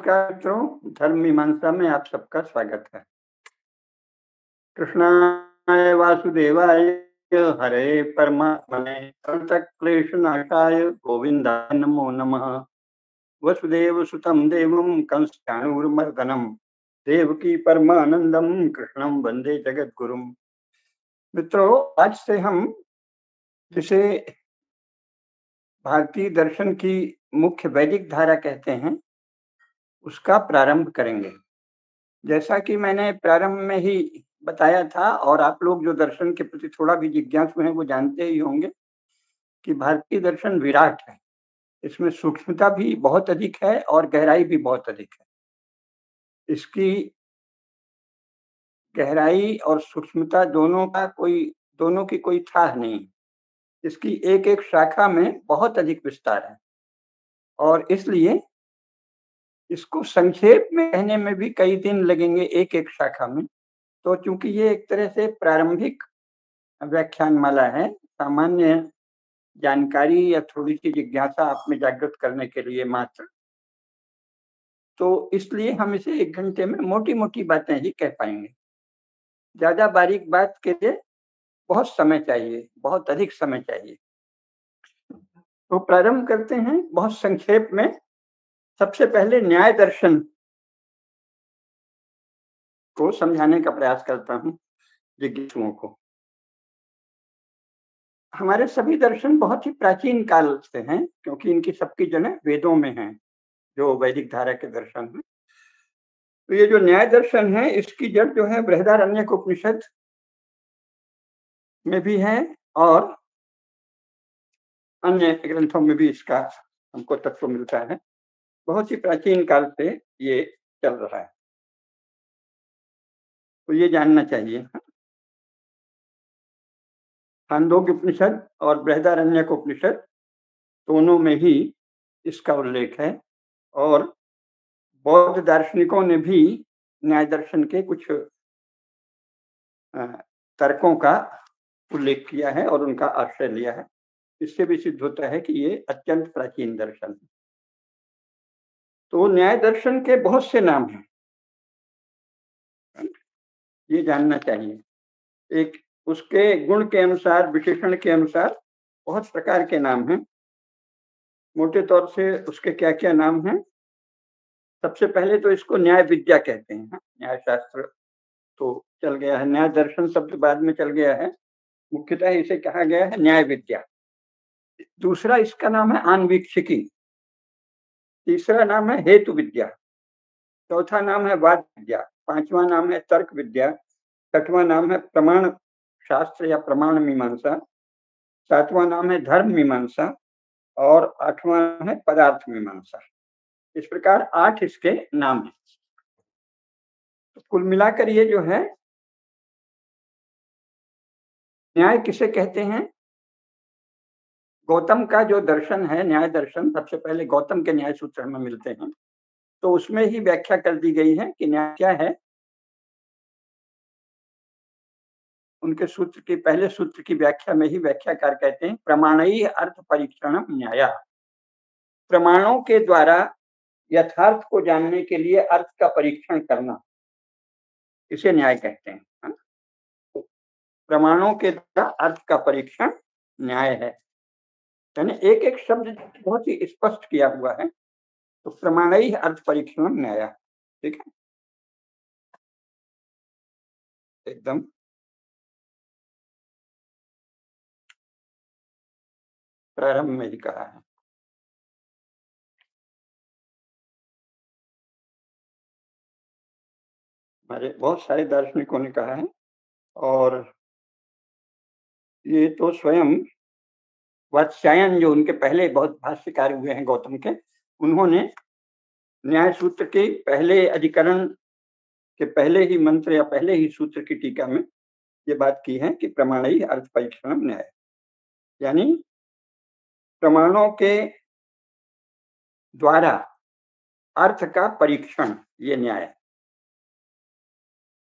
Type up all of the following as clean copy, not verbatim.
नमस्कार मित्रों, धर्म मीमांसा में आप सबका स्वागत है। कृष्णाय वासुदेवाय हरे परमात्मने प्रणतक्लेशनाशाय गोविन्दाय नमो नमः। वसुदेवसुतं देवं कंसचाणूरमर्दनं देवकी परमानंदम कृष्णं वंदे जगद्गुरुं। मित्रों, आज से हम जिसे भारतीय दर्शन की मुख्य वैदिक धारा कहते हैं, उसका प्रारंभ करेंगे। जैसा कि मैंने प्रारंभ में ही बताया था और आप लोग जो दर्शन के प्रति थोड़ा भी जिज्ञासु हैं वो जानते ही होंगे कि भारतीय दर्शन विराट है। इसमें सूक्ष्मता भी बहुत अधिक है और गहराई भी बहुत अधिक है। इसकी गहराई और सूक्ष्मता दोनों की कोई थाह नहीं। इसकी एक-एक शाखा में बहुत अधिक विस्तार है और इसलिए इसको संक्षेप में कहने में भी कई दिन लगेंगे एक-एक शाखा में। तो चूँकि ये एक तरह से प्रारंभिक व्याख्यानमाला है, सामान्य जानकारी या थोड़ी-सी जिज्ञासा आप में जागृत करने के लिए मात्र, तो इसलिए हम इसे 1 घंटे में मोटी-मोटी बातें ही कह पाएँगे। ज़्यादा बारीक बात के लिए बहुत समय चाहिए, बहुत अधिक समय चाहिए। तो प्रारंभ करते हैं बहुत संक्षेप में। सबसे पहले न्याय दर्शन को समझाने का प्रयास करता हूँ जिज्ञासुओं को। हमारे सभी दर्शन बहुत ही प्राचीन काल से हैं, क्योंकि इनकी सबकी जड़ें वेदों में हैं, जो वैदिक धारा के दर्शन हैं। तो ये जो न्याय दर्शन है, इसकी जड़ जो है बृहदारण्यक उपनिषद में भी है और अन्य ग्रंथों में भी इसका हमको तत्व मिलता है। बहुत ही प्राचीन काल से ये चल रहा है, तो ये जानना चाहिए। छांदोग्य उपनिषद और बृहदारण्यक उपनिषद दोनों में ही इसका उल्लेख है और बौद्ध दार्शनिकों ने भी न्याय दर्शन के कुछ तर्कों का उल्लेख किया है और उनका आश्रय लिया है। इससे भी सिद्ध होता है कि ये अत्यंत प्राचीन दर्शन है। तो न्याय दर्शन के बहुत से नाम हैं, ये जानना चाहिए। एक उसके गुण के अनुसार, विशेषण के अनुसार बहुत प्रकार के नाम हैं। मोटे तौर से उसके क्या-क्या नाम हैं? सबसे पहले तो इसको न्याय विद्या कहते हैं। न्याय शास्त्र तो चल गया है, न्याय दर्शन शब्द बाद में चल गया है। मुख्यतः इसे कहा गया है न्याय विद्या। दूसरा इसका नाम है आन्वीक्षिकी। तीसरा नाम है हेतु विद्या। चौथा नाम है वाद विद्या। पांचवा नाम है तर्क विद्या। छठवां नाम है प्रमाण शास्त्र या प्रमाण मीमांसा। सातवां नाम है धर्म मीमांसा और आठवां नाम है पदार्थ मीमांसा। इस प्रकार 8 इसके नाम हैं। तो कुल मिलाकर ये जो है, न्याय किसे कहते हैं? गौतम का जो दर्शन है, न्याय दर्शन, सबसे पहले गौतम के न्याय सूत्र हमें मिलते हैं। तो उसमें ही व्याख्या कर दी गई है कि न्याय क्या है। उनके सूत्र की पहले सूत्र की व्याख्या में ही व्याख्याकार कहते हैं प्रमाणैः अर्थ परीक्षणम न्यायः। प्रमाणों के द्वारा यथार्थ को जानने के लिए अर्थ का परीक्षण करना, इसे न्याय कहते हैं। है ना? तो प्रमाणों के द्वारा अर्थ का परीक्षण न्याय है। यानी एक-एक शब्द बहुत ही स्पष्ट किया हुआ है। तो प्रमाणैः अर्थ परीक्षणम न्यायः। ठीक है? एकदम प्रारंभ में ही कहा है। हमारे बहुत सारे दार्शनिकों ने कहा है और ये तो स्वयं वात्स्यायन, जो उनके पहले बहुत भाष्यकार हुए हैं गौतम के, उन्होंने न्याय सूत्र के पहले अधिकरण के पहले ही मंत्र या पहले ही सूत्र की टीका में ये बात की है कि प्रमाणैः अर्थ परीक्षणम न्याय, यानी प्रमाणों के द्वारा अर्थ का परीक्षण, ये न्याय।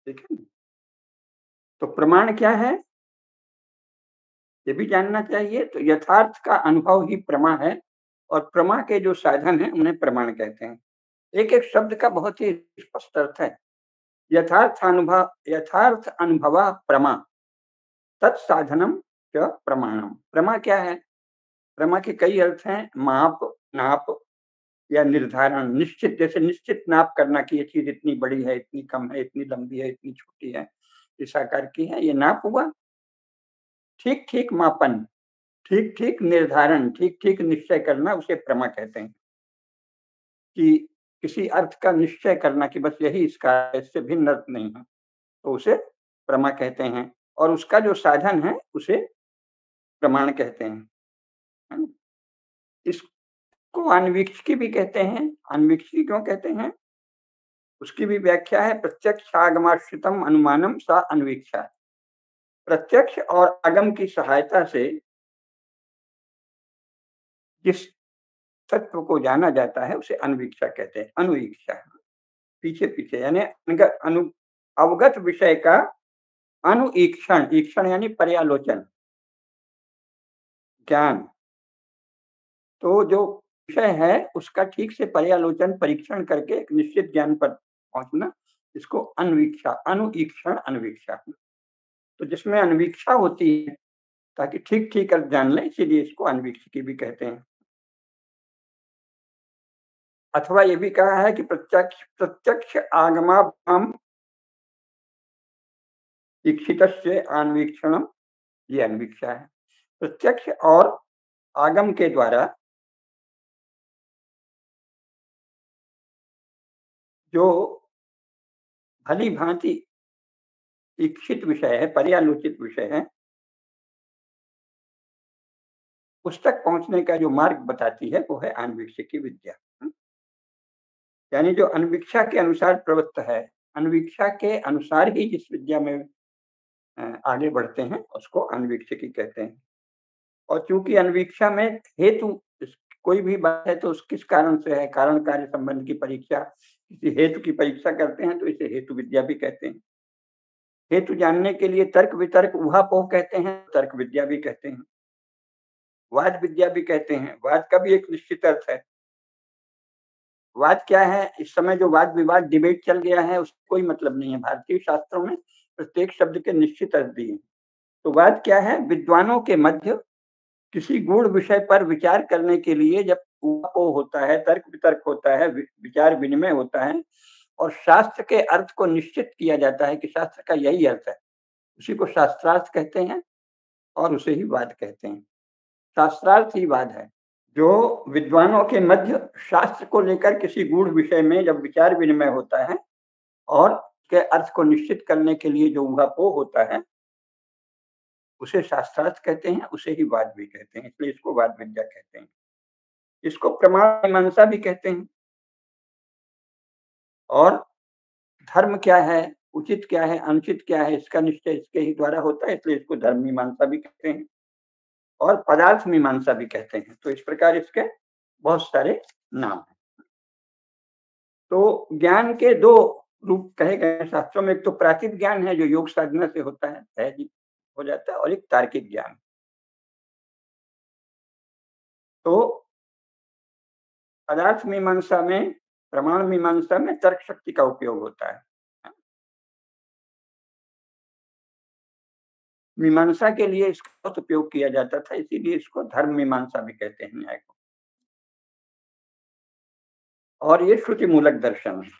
ठीक है? तो प्रमाण क्या है, ये भी जानना चाहिए। तो यथार्थ का अनुभव ही प्रमा है और प्रमा के जो साधन हैं उन्हें प्रमाण कहते हैं। एक-एक शब्द का बहुत ही स्पष्ट अर्थ है। यथार्थ अनुभवः प्रमा, तत्साधनम च प्रमाणम। प्रमा क्या है? प्रमा के कई अर्थ हैं, माप, नाप या निर्धारण, निश्चित, जैसे निश्चित नाप करना कि ये चीज़ इतनी बड़ी है, इतनी कम है, इतनी लंबी है, इतनी छोटी है, इस आकार की है, ये नाप हुआ। ठीक-ठीक मापन, ठीक-ठीक निर्धारण, ठीक-ठीक निश्चय करना, उसे प्रमा कहते हैं। कि किसी अर्थ का निश्चय करना कि बस यही इसका है, इससे भिन्न अर्थ नहीं है, तो उसे प्रमा कहते हैं और उसका जो साधन है, उसे प्रमाण कहते हैं। है ना? इसको अन्वीक्षिकी भी कहते हैं। अन्वीक्षिकी क्यों कहते हैं? उसकी भी व्याख्या है, प्रत्यक्षागमाश्रितम अनुमानम सा अन्वीक्षा। प्रत्यक्ष और आगम की सहायता से जिस तत्व को जाना जाता है, उसे अन्वीक्षा कहते हैं। अनुवीक्षा, पीछे-पीछे यानी अवगत विषय का अनुईक्षण, ईक्षण यानी पर्यालोचन, ज्ञान। तो जो विषय है, उसका ठीक से पर्यालोचन, परीक्षण करके एक निश्चित ज्ञान पर पहुँचना, इसको अनुईक्षण, अन्वीक्षा। तो जिसमें अन्वीक्षा होती है, ताकि ठीक-ठीक अर्थ जान लें, इसीलिए इसको अन्वीक्षिकी भी कहते हैं। अथवा ये भी कहा है कि प्रत्यक्ष प्रत्यक्ष आगमाभ्याम ईक्षितस्य अन्वीक्षणम, ये अन्वीक्षा है। प्रत्यक्ष और आगम के द्वारा जो भली-भाँति इच्छित विषय है, पर्यालोचित विषय है, उस तक पहुँचने का जो मार्ग बताती है, वो है अन्वीक्षिकी विद्या। यानी जो अन्वीक्षा के अनुसार प्रवृत्त है, अन्वीक्षा के अनुसार ही जिस विद्या में आगे बढ़ते हैं, उसको अन्वीक्षिकी कहते हैं। और चूँकि अन्वीक्षा में हेतु इस कोई भी बात है तो उस किस कारण से है, कारण-कार्य संबंध की परीक्षा, किसी हेतु की परीक्षा करते हैं, तो इसे हेतु विद्या भी कहते हैं। हेतु जानने के लिए तर्क-वितर्क, ऊहापोह कहते हैं, तर्क विद्या भी कहते हैं। वाद विद्या भी कहते हैं। वाद का भी एक निश्चित अर्थ है। वाद क्या है? इस समय जो वाद-विवाद डिबेट चल गया है, उसका कोई मतलब नहीं है। भारतीय शास्त्रों में प्रत्येक शब्द के निश्चित अर्थ दिए हैं। तो वाद क्या है? विद्वानों के मध्य किसी गूढ़ विषय पर विचार करने के लिए जब ऊहापोह होता है, तर्क-वितर्क होता है, विचार-विनिमय होता है और शास्त्र के अर्थ को निश्चित किया जाता है कि शास्त्र का यही अर्थ है। उसी को शास्त्रार्थ कहते हैं और उसे ही वाद कहते हैं। शास्त्रार्थ ही वाद है। जो विद्वानों के मध्य शास्त्र को लेकर किसी गूढ़ विषय में जब विचार विनिमय होता है और उसके अर्थ को निश्चित करने के लिए जो ऊहापोह होता है, उसे शास्त्रार्थ कहते हैं, उसे ही वाद भी कहते हैं, इसलिए इसको वाद विद्या कहते हैं। इसको प्रमाण मीमांसा भी कहते हैं। और धर्म क्या है, उचित क्या है, अनुचित क्या है, इसका निश्चय इसके ही द्वारा होता है, इसलिए इसको धर्म मीमांसा भी कहते हैं और पदार्थ मीमांसा भी कहते हैं। तो इस प्रकार इसके बहुत सारे नाम हैं। तो ज्ञान के 2 रूप कहे गए हैं शास्त्रों में, एक तो प्राकृत ज्ञान है जो योग साधना से होता है, सहज हो जाता है, और एक तार्किक ज्ञान। तो पदार्थ मीमांसा में, प्रमाण मीमांसा में तर्क शक्ति का उपयोग होता है। मीमांसा के लिए इसका बहुत उपयोग किया जाता था, इसीलिए इसको धर्म मीमांसा भी कहते हैं न्याय को। और ये श्रुति मूलक दर्शन है,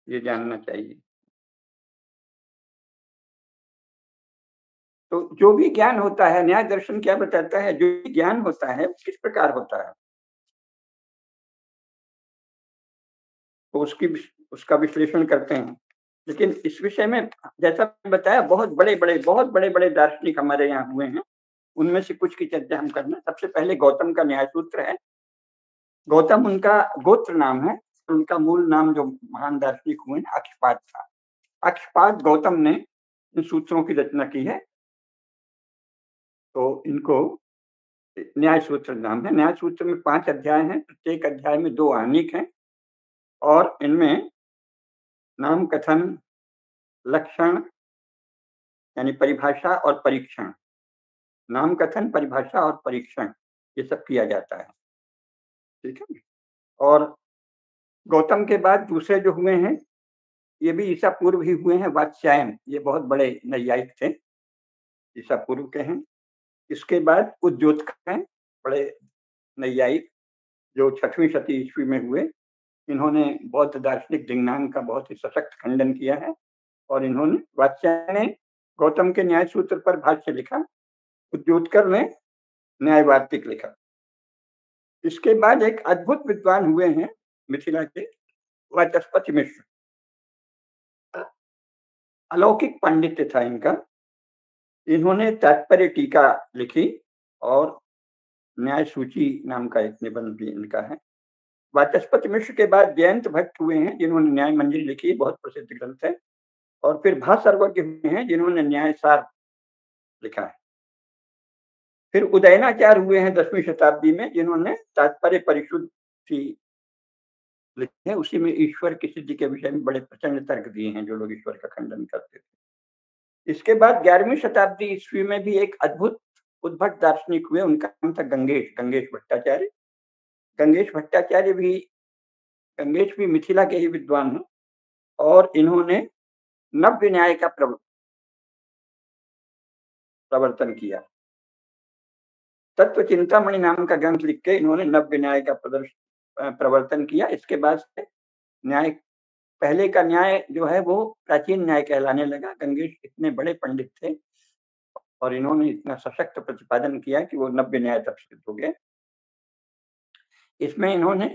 ये जानना चाहिए। तो जो भी ज्ञान होता है, न्याय दर्शन क्या बताता है, जो भी ज्ञान होता है, वो किस प्रकार होता है? तो उसका विश्लेषण करते हैं। लेकिन इस विषय में जैसा मैंने बताया, बहुत बड़े-बड़े दार्शनिक हमारे यहाँ हुए हैं। उनमें से कुछ की चर्चा हम कर लें। सबसे पहले गौतम का न्याय सूत्र है। गौतम उनका गोत्र नाम है। उनका मूल नाम जो महान दार्शनिक हुए हैं, अक्षपाद था। अक्षपाद गौतम ने इन सूत्रों की रचना की है। तो इनको न्याय सूत्र नाम है। न्याय सूत्र में 5 अध्याय हैं। प्रत्येक अध्याय में 2 आणिक हैं और इनमें नाम कथन, लक्षण यानी परिभाषा और परीक्षण, नाम कथन, परिभाषा और परीक्षण, ये सब किया जाता है। ठीक है? और गौतम के बाद दूसरे जो हुए हैं, ये भी ईसा पूर्व ही हुए हैं, वात्स्यायन, ये बहुत बड़े नैयायिक थे, ईसा पूर्व के हैं। इसके बाद उद्योतक हैं, बड़े नैयायिक, जो 6वीं शती ईस्वी में हुए। इन्होंने बौद्ध दार्शनिक दिग्नांग का बहुत ही सशक्त खंडन किया है और इन्होंने वात्स्यायन ने गौतम के न्याय सूत्र पर भाष्य लिखा, उद्योतकर ने न्याय वार्तिक लिखा। इसके बाद एक अद्भुत विद्वान हुए हैं मिथिला के, वाचस्पति मिश्र। अलौकिक पांडित्य था इनका। इन्होंने तात्पर्य टीका लिखी और न्याय सूची नाम का एक निबंध भी इनका है। वाचस्पति मिश्र के बाद जयंत भट्ट हुए हैं, जिन्होंने न्याय मंजरी लिखी, बहुत प्रसिद्ध ग्रंथ है। और फिर भासर्वज्ञ हुए हैं, जिन्होंने न्याय सार लिखा है। फिर उदयनाचार्य हुए हैं 10वीं शताब्दी में, जिन्होंने तात्पर्य परिशुद्धि लिखे हैं। उसी में ईश्वर की सिद्धि के विषय में बड़े प्रचंड तर्क दिए हैं, जो लोग ईश्वर का खंडन करते थे। इसके बाद 11वीं शताब्दी ईस्वी में भी एक अद्भुत उद्भट दार्शनिक हुए, उनका नाम था गंगेश, गंगेश भट्टाचार्य। गंगेश भट्टाचार्य भी, गंगेश भी मिथिला के ही विद्वान हैं और इन्होंने नव्य न्याय का प्रवर्तन किया। तत्व चिंतामणि नाम का ग्रंथ लिख के इन्होंने नव्य न्याय का प्रवर्तन किया। इसके बाद से न्याय, पहले का न्याय जो है वो प्राचीन न्याय कहलाने लगा। गंगेश इतने बड़े पंडित थे और इन्होंने इतना सशक्त प्रतिपादन किया कि वो नव्य न्याय तक सिद्ध हो गए। इसमें इन्होंने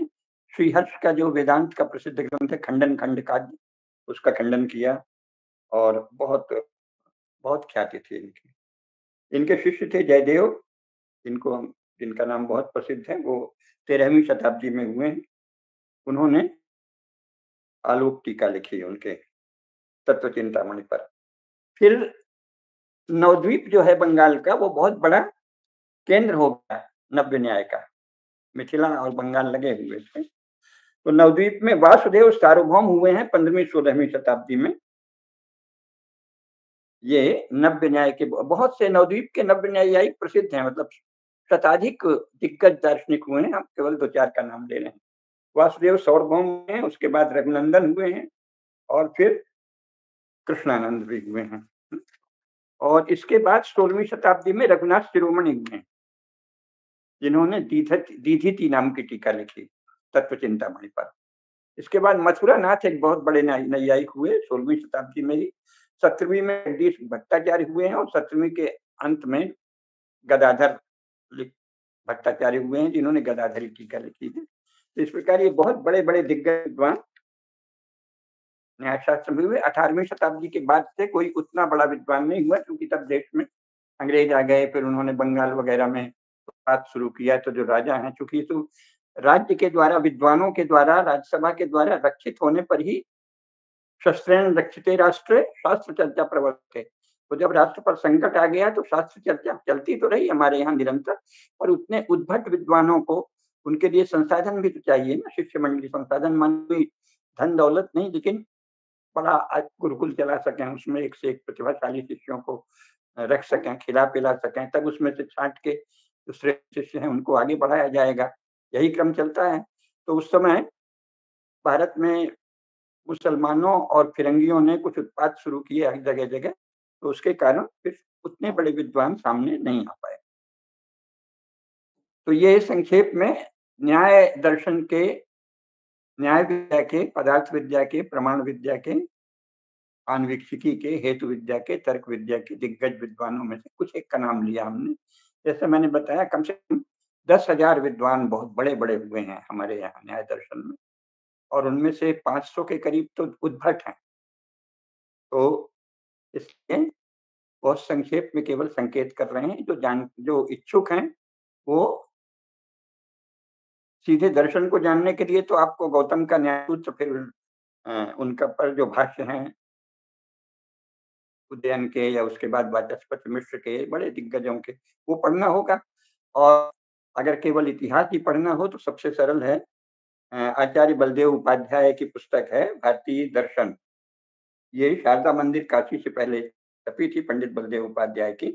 श्रीहर्ष का जो वेदांत का प्रसिद्ध ग्रंथ है खंडन खंड काव्य, उसका खंडन किया और बहुत बहुत ख्याति थी इनकी। इनके शिष्य थे जयदेव, जिनको हम, जिनका नाम बहुत प्रसिद्ध है, वो 13वीं शताब्दी में हुए हैं। उन्होंने आलोक टीका लिखी उनके तत्व चिंतामणि पर। फिर नवद्वीप जो है बंगाल का, वो बहुत बड़ा केंद्र हो गया नव्य न्याय का। मिथिला और बंगाल लगे हुए थे। तो नवद्वीप में वासुदेव सार्वभौम हुए हैं 15वीं-16वीं शताब्दी में। ये नव्य न्याय के बहुत से नवद्वीप के नव्य न्यायिक प्रसिद्ध हैं, मतलब शताधिक दिग्गज दार्शनिक हुए हैं। हम केवल 2-4 का नाम ले रहे हैं। वासुदेव सार्वभौम हैं, उसके बाद रघुनंदन हुए हैं और फिर कृष्णानंद भी हुए हैं। और इसके बाद 16वीं शताब्दी में रघुनाथ शिरोमणि हुए हैं, जिन्होंने दीधीति नाम की टीका लिखी तत्व चिंतामणि पर। इसके बाद मथुरा नाथ एक बहुत बड़े नैयायिक हुए 16वीं शताब्दी में ही। 17वीं में जगदीश भट्टाचार्य हुए हैं और 17वीं के अंत में गदाधर भट्टाचार्य हुए हैं, जिन्होंने गदाधरी टीका लिखी है। तो इस प्रकार ये बहुत बड़े बड़े दिग्गज विद्वान न्यायशास्त्र में हुए। 18वीं शताब्दी के बाद से कोई उतना बड़ा विद्वान नहीं हुआ, क्योंकि तब देश में अंग्रेज आ गए। फिर उन्होंने बंगाल वगैरह में बात शुरू किया। तो जो राजा हैं, चूंकि तो राज्य के द्वारा, विद्वानों के द्वारा, राज्यसभा के द्वारा रक्षित होने पर ही शस्त्रेण रक्षिते राष्ट्रे शास्त्र चर्चा प्रवर्तते। तो जब राष्ट्र पर संकट आ गया तो शास्त्र चर्चा चलती तो रही हमारे यहाँ निरंतर, और उतने उद्भट विद्वानों को, उनके लिए संसाधन भी तो चाहिए ना, शिष्य मंडली। संसाधन मान धन दौलत नहीं, लेकिन बड़ा गुरुकुल चला सकें, उसमें एक से एक प्रतिभाशाली शिष्यों को रख सकें, खिला पिला सकें, तब उसमें से छांट के दूसरे शिष्य हैं उनको आगे बढ़ाया जाएगा। यही क्रम चलता है। तो उस समय भारत में मुसलमानों और फिरंगियों ने कुछ उत्पात शुरू किए हर जगह-जगह, तो उसके कारण फिर उतने बड़े विद्वान सामने नहीं आ पाए। तो ये संक्षेप में न्याय दर्शन के, न्याय विद्या के, पदार्थ विद्या के, प्रमाण विद्या के, आन्वीक्षिकी के, हेतु विद्या के, तर्क विद्या के दिग्गज विद्वानों में से कुछ एक का नाम लिया हमने। जैसे मैंने बताया, कम से कम 10,000 विद्वान बहुत बड़े-बड़े हुए हैं हमारे यहाँ न्याय दर्शन में, और उनमें से 500 के करीब तो उद्भट हैं। तो इसलिए बहुत संक्षेप में केवल संकेत कर रहे हैं। जो इच्छुक हैं, वो सीधे दर्शन को जानने के लिए तो आपको गौतम का न्यायसूत्र, फिर उनका पर जो भाष्य हैं उदयन के, या उसके बाद वाचस्पति मिश्र के, बड़े दिग्गजों के, वो पढ़ना होगा। और अगर केवल इतिहास ही पढ़ना हो तो सबसे सरल है, आचार्य बलदेव उपाध्याय की पुस्तक है भारतीय दर्शन। ये शारदा मंदिर काशी से पहले छपी थी, पंडित बलदेव उपाध्याय की।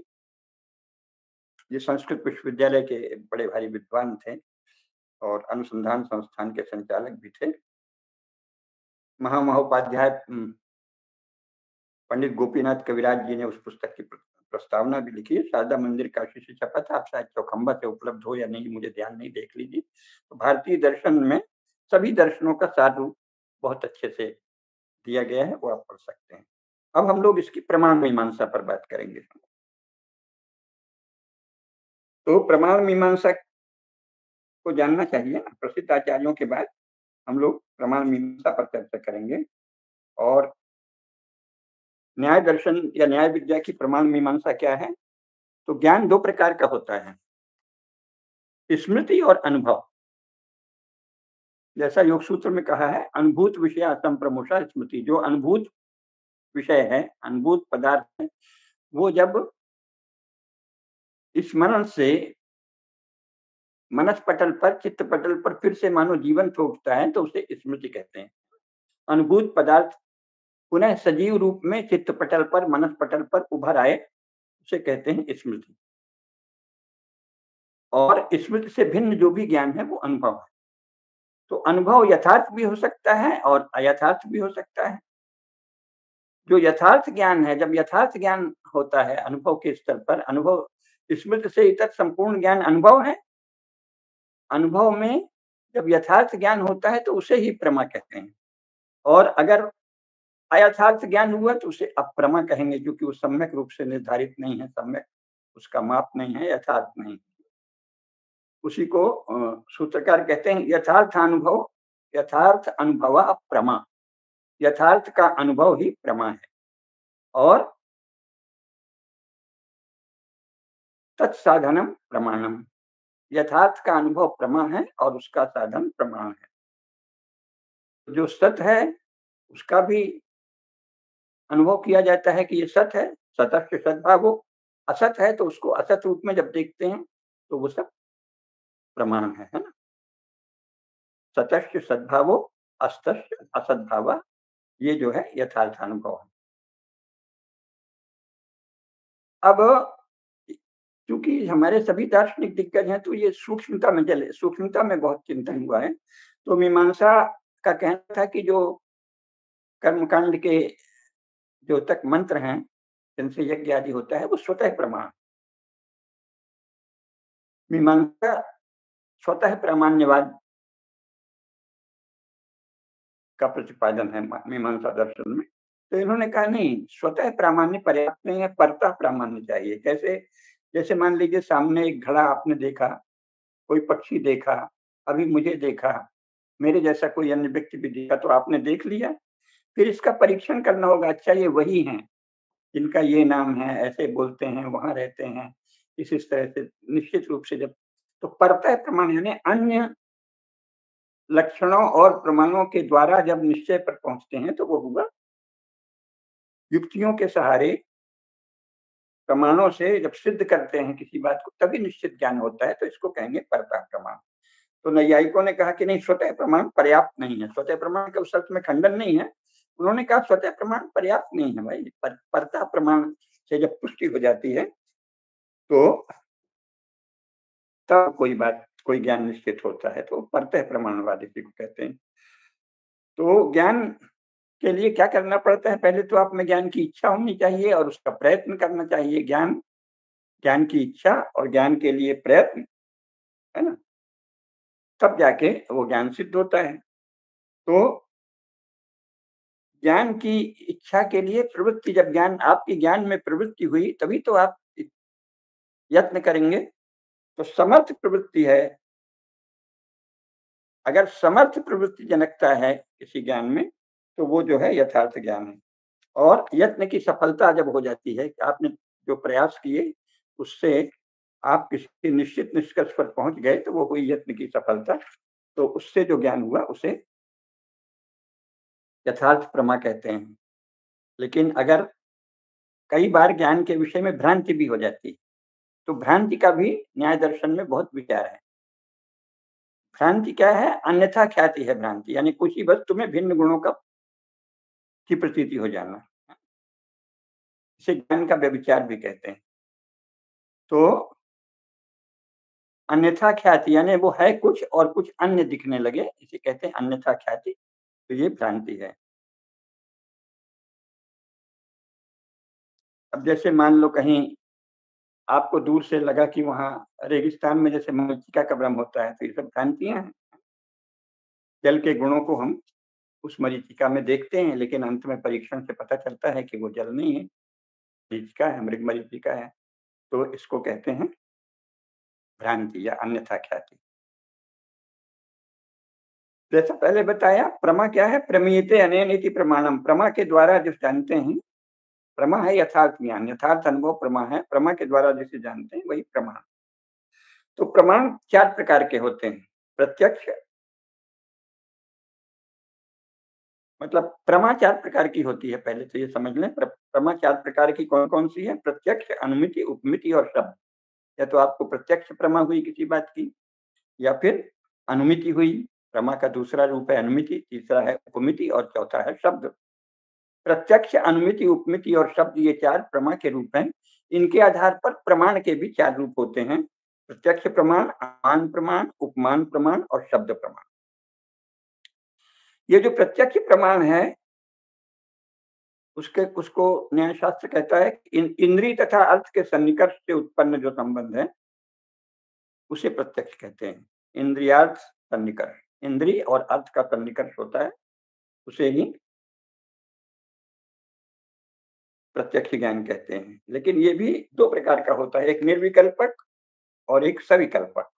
ये संस्कृत विश्वविद्यालय के बड़े भारी विद्वान थे। और अनुसंधान संस्थान के संचालक भी थे। महामहोपाध्याय पंडित गोपीनाथ कविराज जी ने उस पुस्तक की प्रस्तावना भी लिखी है। शारदा मंदिर काशी से छपा था, आप शायद चौखंबा से उपलब्ध हो या नहीं मुझे ध्यान नहीं, देख लीजिए। तो भारतीय दर्शन में सभी दर्शनों का सार रूप बहुत अच्छे से दिया गया है, वो आप पढ़ सकते हैं। अब हम लोग इसकी प्रमाण मीमांसा पर बात करेंगे। तो प्रमाण मीमांसा को जानना चाहिए ना, प्रसिद्ध आचार्यों के बाद हम लोग प्रमाण मीमांसा पर चर्चा करेंगे। और न्याय दर्शन या न्याय विद्या की प्रमाण मीमांसा क्या है? तो ज्ञान दो प्रकार का होता है, स्मृति और अनुभव। जैसा योग सूत्र में कहा है, अनुभूत विषय असंप्रमोषा स्मृति। जो अनुभूत विषय है, अनुभूत पदार्थ है, वो जब स्मरण से मनस पटल पर, चित्त पटल पर फिर से मानो जीवंत हो उठता है, तो उसे स्मृति कहते हैं। अनुभूत पदार्थ पुनः सजीव रूप में चित्त पटल पर, मनस पटल पर उभर आए, उसे कहते हैं स्मृति। और स्मृति से भिन्न जो भी ज्ञान है वो अनुभव है। तो अनुभव यथार्थ भी हो सकता है और अयथार्थ भी हो सकता है। जो यथार्थ ज्ञान है, जब यथार्थ ज्ञान होता है अनुभव के स्तर पर, अनुभव स्मृति से इतर संपूर्ण ज्ञान अनुभव है। अनुभव में जब यथार्थ ज्ञान होता है तो उसे ही प्रमा कहते हैं। और अगर अयथार्थ ज्ञान हुआ तो उसे अप्रमा कहेंगे, क्योंकि वो सम्यक रूप से निर्धारित नहीं है, सम्यक उसका माप नहीं है, यथार्थ नहीं। उसी को सूत्रकार कहते हैं यथार्थानुभव, यथार्थ अनुभव प्रमा। यथार्थ का अनुभव ही प्रमा है। और तत्साधनम प्रमाणम, यथार्थ का अनुभव प्रमा है और उसका साधन प्रमाण है। जो सत है उसका भी अनुभव किया जाता है कि ये सत है, सतस्य सद्भावो। असत है तो उसको असत रूप में जब देखते हैं तो वो सब प्रमाण है ना? सतस्य सद्भावो, अस्तस्य असद्भावा, ये जो है यथार्थ अनुभव है। अब क्योंकि हमारे सभी दार्शनिक दिग्गज हैं तो ये सूक्ष्मता में बहुत चिंतन हुआ है। तो मीमांसा का कहना था कि जो कर्मकांड के जो तक मंत्र हैं, जिनसे यज्ञ आदि होता है, वो स्वतः प्रमाण। मीमांसा स्वतः प्रामाण्यवाद का प्रतिपादन है मीमांसा दर्शन में। तो इन्होंने कहा नहीं, स्वतः प्रामाण्य पर्याप्त नहीं है, परतः प्रामाण्य चाहिए। कैसे? जैसे मान लीजिए सामने एक घड़ा आपने देखा, कोई पक्षी देखा, अभी मुझे देखा, मेरे जैसा कोई अन्य व्यक्ति भी देखा, तो आपने देख लिया। फिर इसका परीक्षण करना होगा, अच्छा ये वही हैं, इनका ये नाम है, ऐसे बोलते हैं, वहाँ रहते हैं, इस तरह से निश्चित रूप से जब तो परतः प्रमाण यानी अन्य लक्षणों और प्रमाणों के द्वारा जब निश्चय पर पहुँचते हैं तो वो हुआ युक्तियों के सहारे, प्रमाणों से जब सिद्ध करते हैं किसी बात को तभी निश्चित ज्ञान होता है, तो इसको कहेंगे परतः प्रमाण। तो नैयायिकों ने कहा कि नहीं, स्वतः प्रमाण पर्याप्त नहीं है। स्वतः प्रमाण का उस अर्थ में खंडन नहीं है। उन्होंने कहा स्वतः प्रमाण पर्याप्त नहीं है भाई, परतः प्रमाण से जब पुष्टि हो जाती है तो तब कोई ज्ञान निश्चित होता है, तो परतः प्रमाणवाद इसी को कहते हैं। तो ज्ञान के लिए क्या करना पड़ता है? पहले तो आप में ज्ञान की इच्छा होनी चाहिए और उसका प्रयत्न करना चाहिए। ज्ञान की इच्छा और ज्ञान के लिए प्रयत्न, है ना? तब जाके वो ज्ञान सिद्ध होता है। तो ज्ञान की इच्छा के लिए प्रवृत्ति, जब आपकी ज्ञान में प्रवृत्ति हुई तभी तो आप यत्न करेंगे। तो समर्थ प्रवृत्ति है, अगर समर्थ प्रवृत्ति जनकता है किसी ज्ञान में, तो वो जो है यथार्थ ज्ञान है। और यत्न की सफलता जब हो जाती है कि आपने जो प्रयास किए उससे आप किसी निश्चित निष्कर्ष पर पहुंच गए, तो वो हुई यत्न की सफलता। तो उससे जो ज्ञान हुआ उसे यथार्थ प्रमा कहते हैं। लेकिन अगर कई बार ज्ञान के विषय में भ्रांति भी हो जाती है, तो भ्रांति का भी न्याय दर्शन में बहुत विचार है। भ्रांति क्या है? अन्यथा ख्याति है भ्रांति, यानी कुछ ही वस्तु में भिन्न गुणों की प्रतीति हो जाना। इसे ज्ञान का व्यभिचार भी कहते हैं। तो अन्यथा ख्याति यानी वो है कुछ और कुछ अन्य दिखने लगे, इसे कहते हैं अन्यथा ख्याति, तो ये भ्रांति है। अब जैसे मान लो कहीं आपको दूर से लगा कि वहाँ रेगिस्तान में जैसे मरीचिका का भ्रम होता है, तो ये सब भ्रांतियाँ हैं। जल के गुणों को हम उस मरीचिका में देखते हैं, लेकिन अंत में परीक्षण से पता चलता है कि वो जल नहीं है, मरीचिका है, मृगमरीचिका है। तो इसको कहते हैं भ्रांति या अन्यथा ख्याति। जैसा पहले बताया, प्रमा क्या है? प्रमीयते अनेन इति प्रमाणम, प्रमा के द्वारा जो जानते हैं, प्रमा है यथार्थ ज्ञान, यथार्थ अनुभव प्रमा है, प्रमा के द्वारा जिसे जानते हैं वही प्रमाण। तो प्रमाण 4 प्रकार के होते हैं। प्रत्यक्ष मतलब प्रमा 4 प्रकार की होती है, पहले तो ये समझ लें। प्रमा 4 प्रकार की कौन-कौन सी है? प्रत्यक्ष, अनुमिति, उपमिति और शब्द। या तो आपको प्रत्यक्ष प्रमा हुई किसी बात की, या फिर अनुमिति हुई, प्रमा का दूसरा रूप है अनुमिति, तीसरा है उपमिति और चौथा है शब्द। प्रत्यक्ष, अनुमिति, उपमिति और शब्द ये 4 प्रमा के रूप हैं। इनके आधार पर प्रमाण के भी 4 रूप होते हैं। प्रत्यक्ष प्रमाण, अनुमान प्रमाण, उपमान प्रमाण और शब्द प्रमाण। ये जो प्रत्यक्ष प्रमाण है, उसको न्याय शास्त्र कहता है कि इंद्रिय तथा अर्थ के सन्निकर्ष से उत्पन्न जो संबंध है, उसे प्रत्यक्ष कहते हैं। इंद्रियार्थ सन्निकर्ष, इंद्रिय और अर्थ का सन्निकर्ष होता है, उसे ही प्रत्यक्ष ज्ञान कहते हैं। लेकिन ये भी 2 प्रकार का होता है, एक निर्विकल्पक और एक सविकल्पक।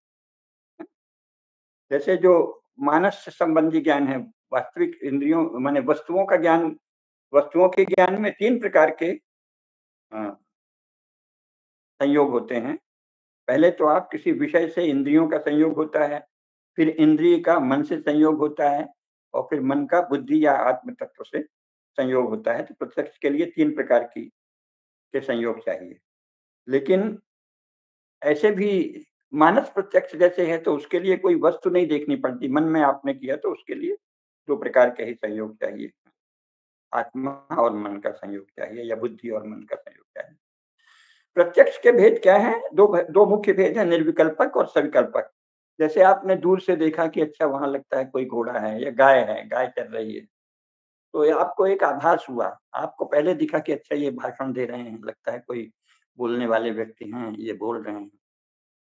जैसे जो मानस से संबंधी ज्ञान है, वास्तविक इंद्रियों माने वस्तुओं का ज्ञान, वस्तुओं के ज्ञान में 3 प्रकार के संयोग होते हैं। पहले तो आप किसी विषय से इंद्रियों का संयोग होता है, फिर इंद्रिय का मन से संयोग होता है और फिर मन का बुद्धि या आत्म तत्व से संयोग होता है। तो प्रत्यक्ष के लिए 3 प्रकार के संयोग चाहिए। लेकिन ऐसे भी मानस प्रत्यक्ष जैसे है, तो उसके लिए कोई वस्तु नहीं देखनी पड़ती, मन में आपने किया तो उसके लिए 2 प्रकार के ही संयोग चाहिए। आत्मा और मन का संयोग चाहिए या बुद्धि और मन का संयोग चाहिए। प्रत्यक्ष के भेद क्या हैं? 2 मुख्य भेद हैं, निर्विकल्पक और सविकल्पक। जैसे आपने दूर से देखा कि अच्छा वहाँ लगता है कोई घोड़ा है या गाय है, गाय चल रही है, तो ये आपको एक आभास हुआ। आपको पहले दिखा कि अच्छा ये भाषण दे रहे हैं, लगता है कोई बोलने वाले व्यक्ति हैं, ये बोल रहे हैं।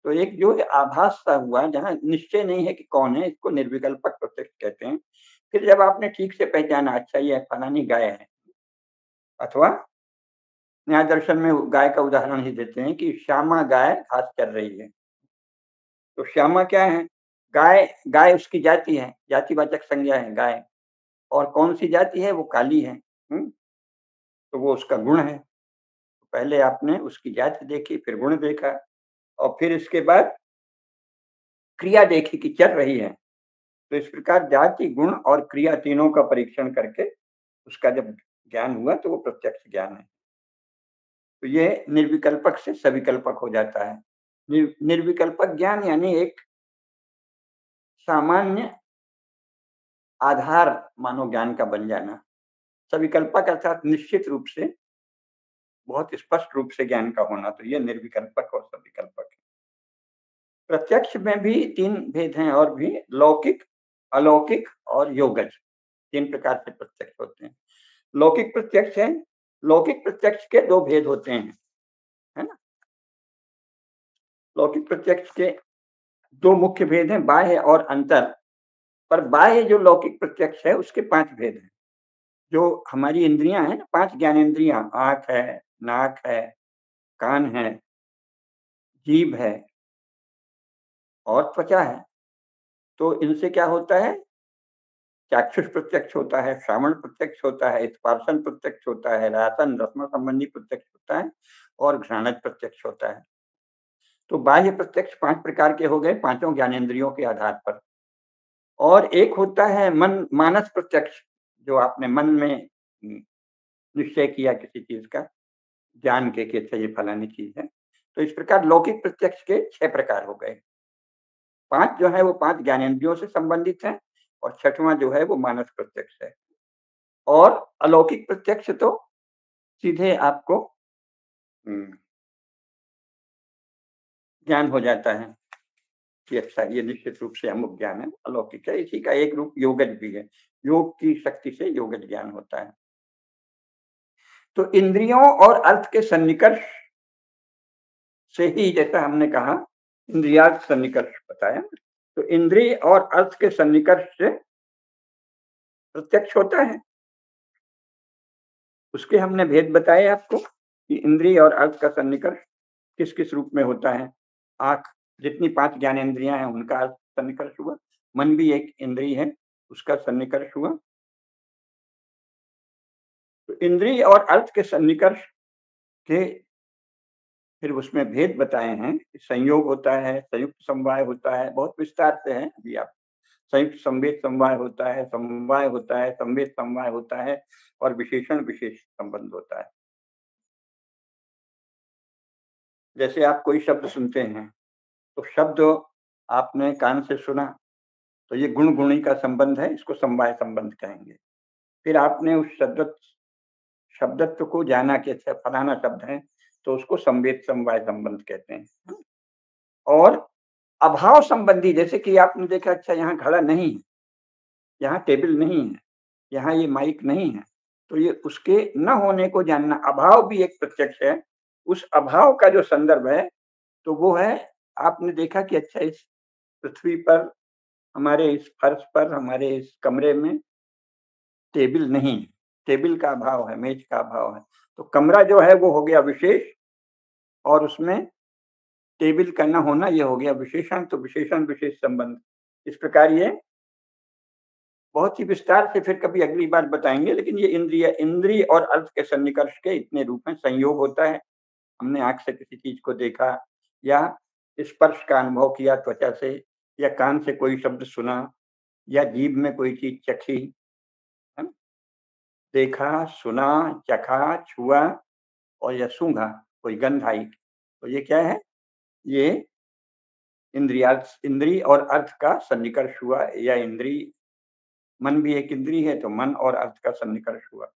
तो एक जो आभास सा हुआ, जहाँ निश्चय नहीं है कि कौन है, इसको निर्विकल्पक प्रत्यक्ष कहते हैं। फिर जब आपने ठीक से पहचाना, अच्छा ये फलानी गाय है, अथवा न्याय दर्शन में गाय का उदाहरण ही देते हैं कि श्यामा गाय घास चर रही है। तो श्यामा क्या है? गाय, गाय उसकी जाति है, जातिवाचक संज्ञा है गाय। और कौन-सी जाति है? वो काली है। हुँ? तो वो उसका गुण है। पहले आपने उसकी जाति देखी, फिर गुण देखा और फिर इसके बाद क्रिया देखी कि चल रही है। तो इस प्रकार जाति, गुण और क्रिया तीनों का परीक्षण करके उसका जब ज्ञान हुआ तो वो प्रत्यक्ष ज्ञान है। तो ये निर्विकल्पक से सविकल्पक हो जाता है। निर्विकल्पक ज्ञान यानी एक सामान्य आधार मानो ज्ञान का बन जाना। सविकल्पक अर्थात निश्चित रूप से, बहुत स्पष्ट रूप से ज्ञान का होना, तो ये निर्विकल्पक और सविकल्पक है। प्रत्यक्ष में भी 3 भेद हैं और भी, लौकिक, अलौकिक और योगज। 3 प्रकार से प्रत्यक्ष होते हैं। लौकिक प्रत्यक्ष है, लौकिक प्रत्यक्ष के 2 भेद होते हैं, है ना? लौकिक प्रत्यक्ष के 2 मुख्य भेद हैं, बाह्य और अंतर। पर बाह्य जो लौकिक प्रत्यक्ष है, उसके 5 भेद हैं। जो हमारी इंद्रियाँ हैं ना, 5 ज्ञानेंद्रियाँ, आँख है, नाक है, कान है, जीभ है और त्वचा है। तो इनसे क्या होता है? चाक्षुष प्रत्यक्ष होता है, श्रवण प्रत्यक्ष होता है, स्पर्शन प्रत्यक्ष होता है, रसन, रसना संबंधी प्रत्यक्ष होता है और घ्राणज प्रत्यक्ष होता है। तो बाह्य प्रत्यक्ष 5 प्रकार के हो गए, पाँचों ज्ञानेंद्रियों के आधार पर। और एक होता है मन मानस प्रत्यक्ष, जो आपने मन में निश्चय किया किसी चीज़ का, जान के कि अच्छा ये फलानी चीज़ है। तो इस प्रकार लौकिक प्रत्यक्ष के 6 प्रकार हो गए। 5 जो है वो 5 ज्ञानेंद्रियों से संबंधित हैं और 6वां जो है वो मानस प्रत्यक्ष है। और अलौकिक प्रत्यक्ष तो सीधे आपको हुँ, ज्ञान हो जाता है। कि अच्छा ये निश्चित रूप से अमुक ज्ञान है, अलौकिक है। इसी का एक रूप योगज भी है। योग की शक्ति से योगज ज्ञान होता है। तो इंद्रियों और अर्थ के सन्निकर्ष से ही, जैसा हमने कहा, इंद्रियार्थ सन्निकर्ष बताया, तो इंद्रिय और अर्थ के सन्निकर्ष से प्रत्यक्ष होता है। उसके हमने भेद बताए आपको कि इंद्रिय और अर्थ का सन्निकर्ष किस किस रूप में होता है। आंख, जितनी 5 ज्ञानेंद्रियां हैं उनका अर्थ सन्निकर्ष हुआ। मन भी एक इंद्रिय है, उसका सन्निकर्ष हुआ। तो इंद्रिय और अर्थ के सन्निकर्ष के फिर उसमें भेद बताए हैं। संयोग होता है, संयुक्त समवाय होता है, बहुत विस्तार से है अभी आप। संयुक्त संवेद समवाय होता है, समवाय होता है, संवेद समवाय होता है और विशेषण विशेष संबंध होता है। जैसे आप कोई शब्द सुनते हैं, तो शब्द आपने कान से सुना, तो ये गुण गुणी का संबंध है, इसको समवाय संबंध कहेंगे। फिर आपने उस शब्दत्व को जाना कि अच्छा फलाना शब्द है, तो उसको संवेद समवाय संबंध कहते हैं। और अभाव संबंधी, जैसे कि आपने देखा अच्छा यहाँ घड़ा नहीं है, यहाँ टेबल नहीं है, यहाँ ये माइक नहीं है, तो ये उसके न होने को जानना, अभाव भी एक प्रत्यक्ष है। उस अभाव का जो संदर्भ है, तो वो है, आपने देखा कि अच्छा इस पृथ्वी पर, हमारे इस फर्श पर, हमारे इस कमरे में टेबल नहीं है, टेबल का अभाव है, मेज का अभाव है। तो कमरा जो है वो हो गया विशेष, और उसमें टेबल का न होना ये हो गया विशेषण। तो विशेषण विशेष संबंध, इस प्रकार ये बहुत ही विस्तार से फिर कभी अगली बार बताएंगे। लेकिन ये इंद्रिय और अर्थ के सन्निकर्ष के इतने रूप में संयोग होता है। हमने आंख से किसी चीज को देखा, या स्पर्श का अनुभव किया त्वचा से, या कान से कोई शब्द सुना, या जीभ में कोई चीज चखी, है ना? देखा, सुना, चखा, छुआ और या सूंघा, कोई गंध आई, तो ये क्या है? ये इंद्रिय और अर्थ का सन्निकर्ष हुआ। या इंद्रिय, मन भी एक इंद्रिय है, तो मन और अर्थ का सन्निकर्ष हुआ।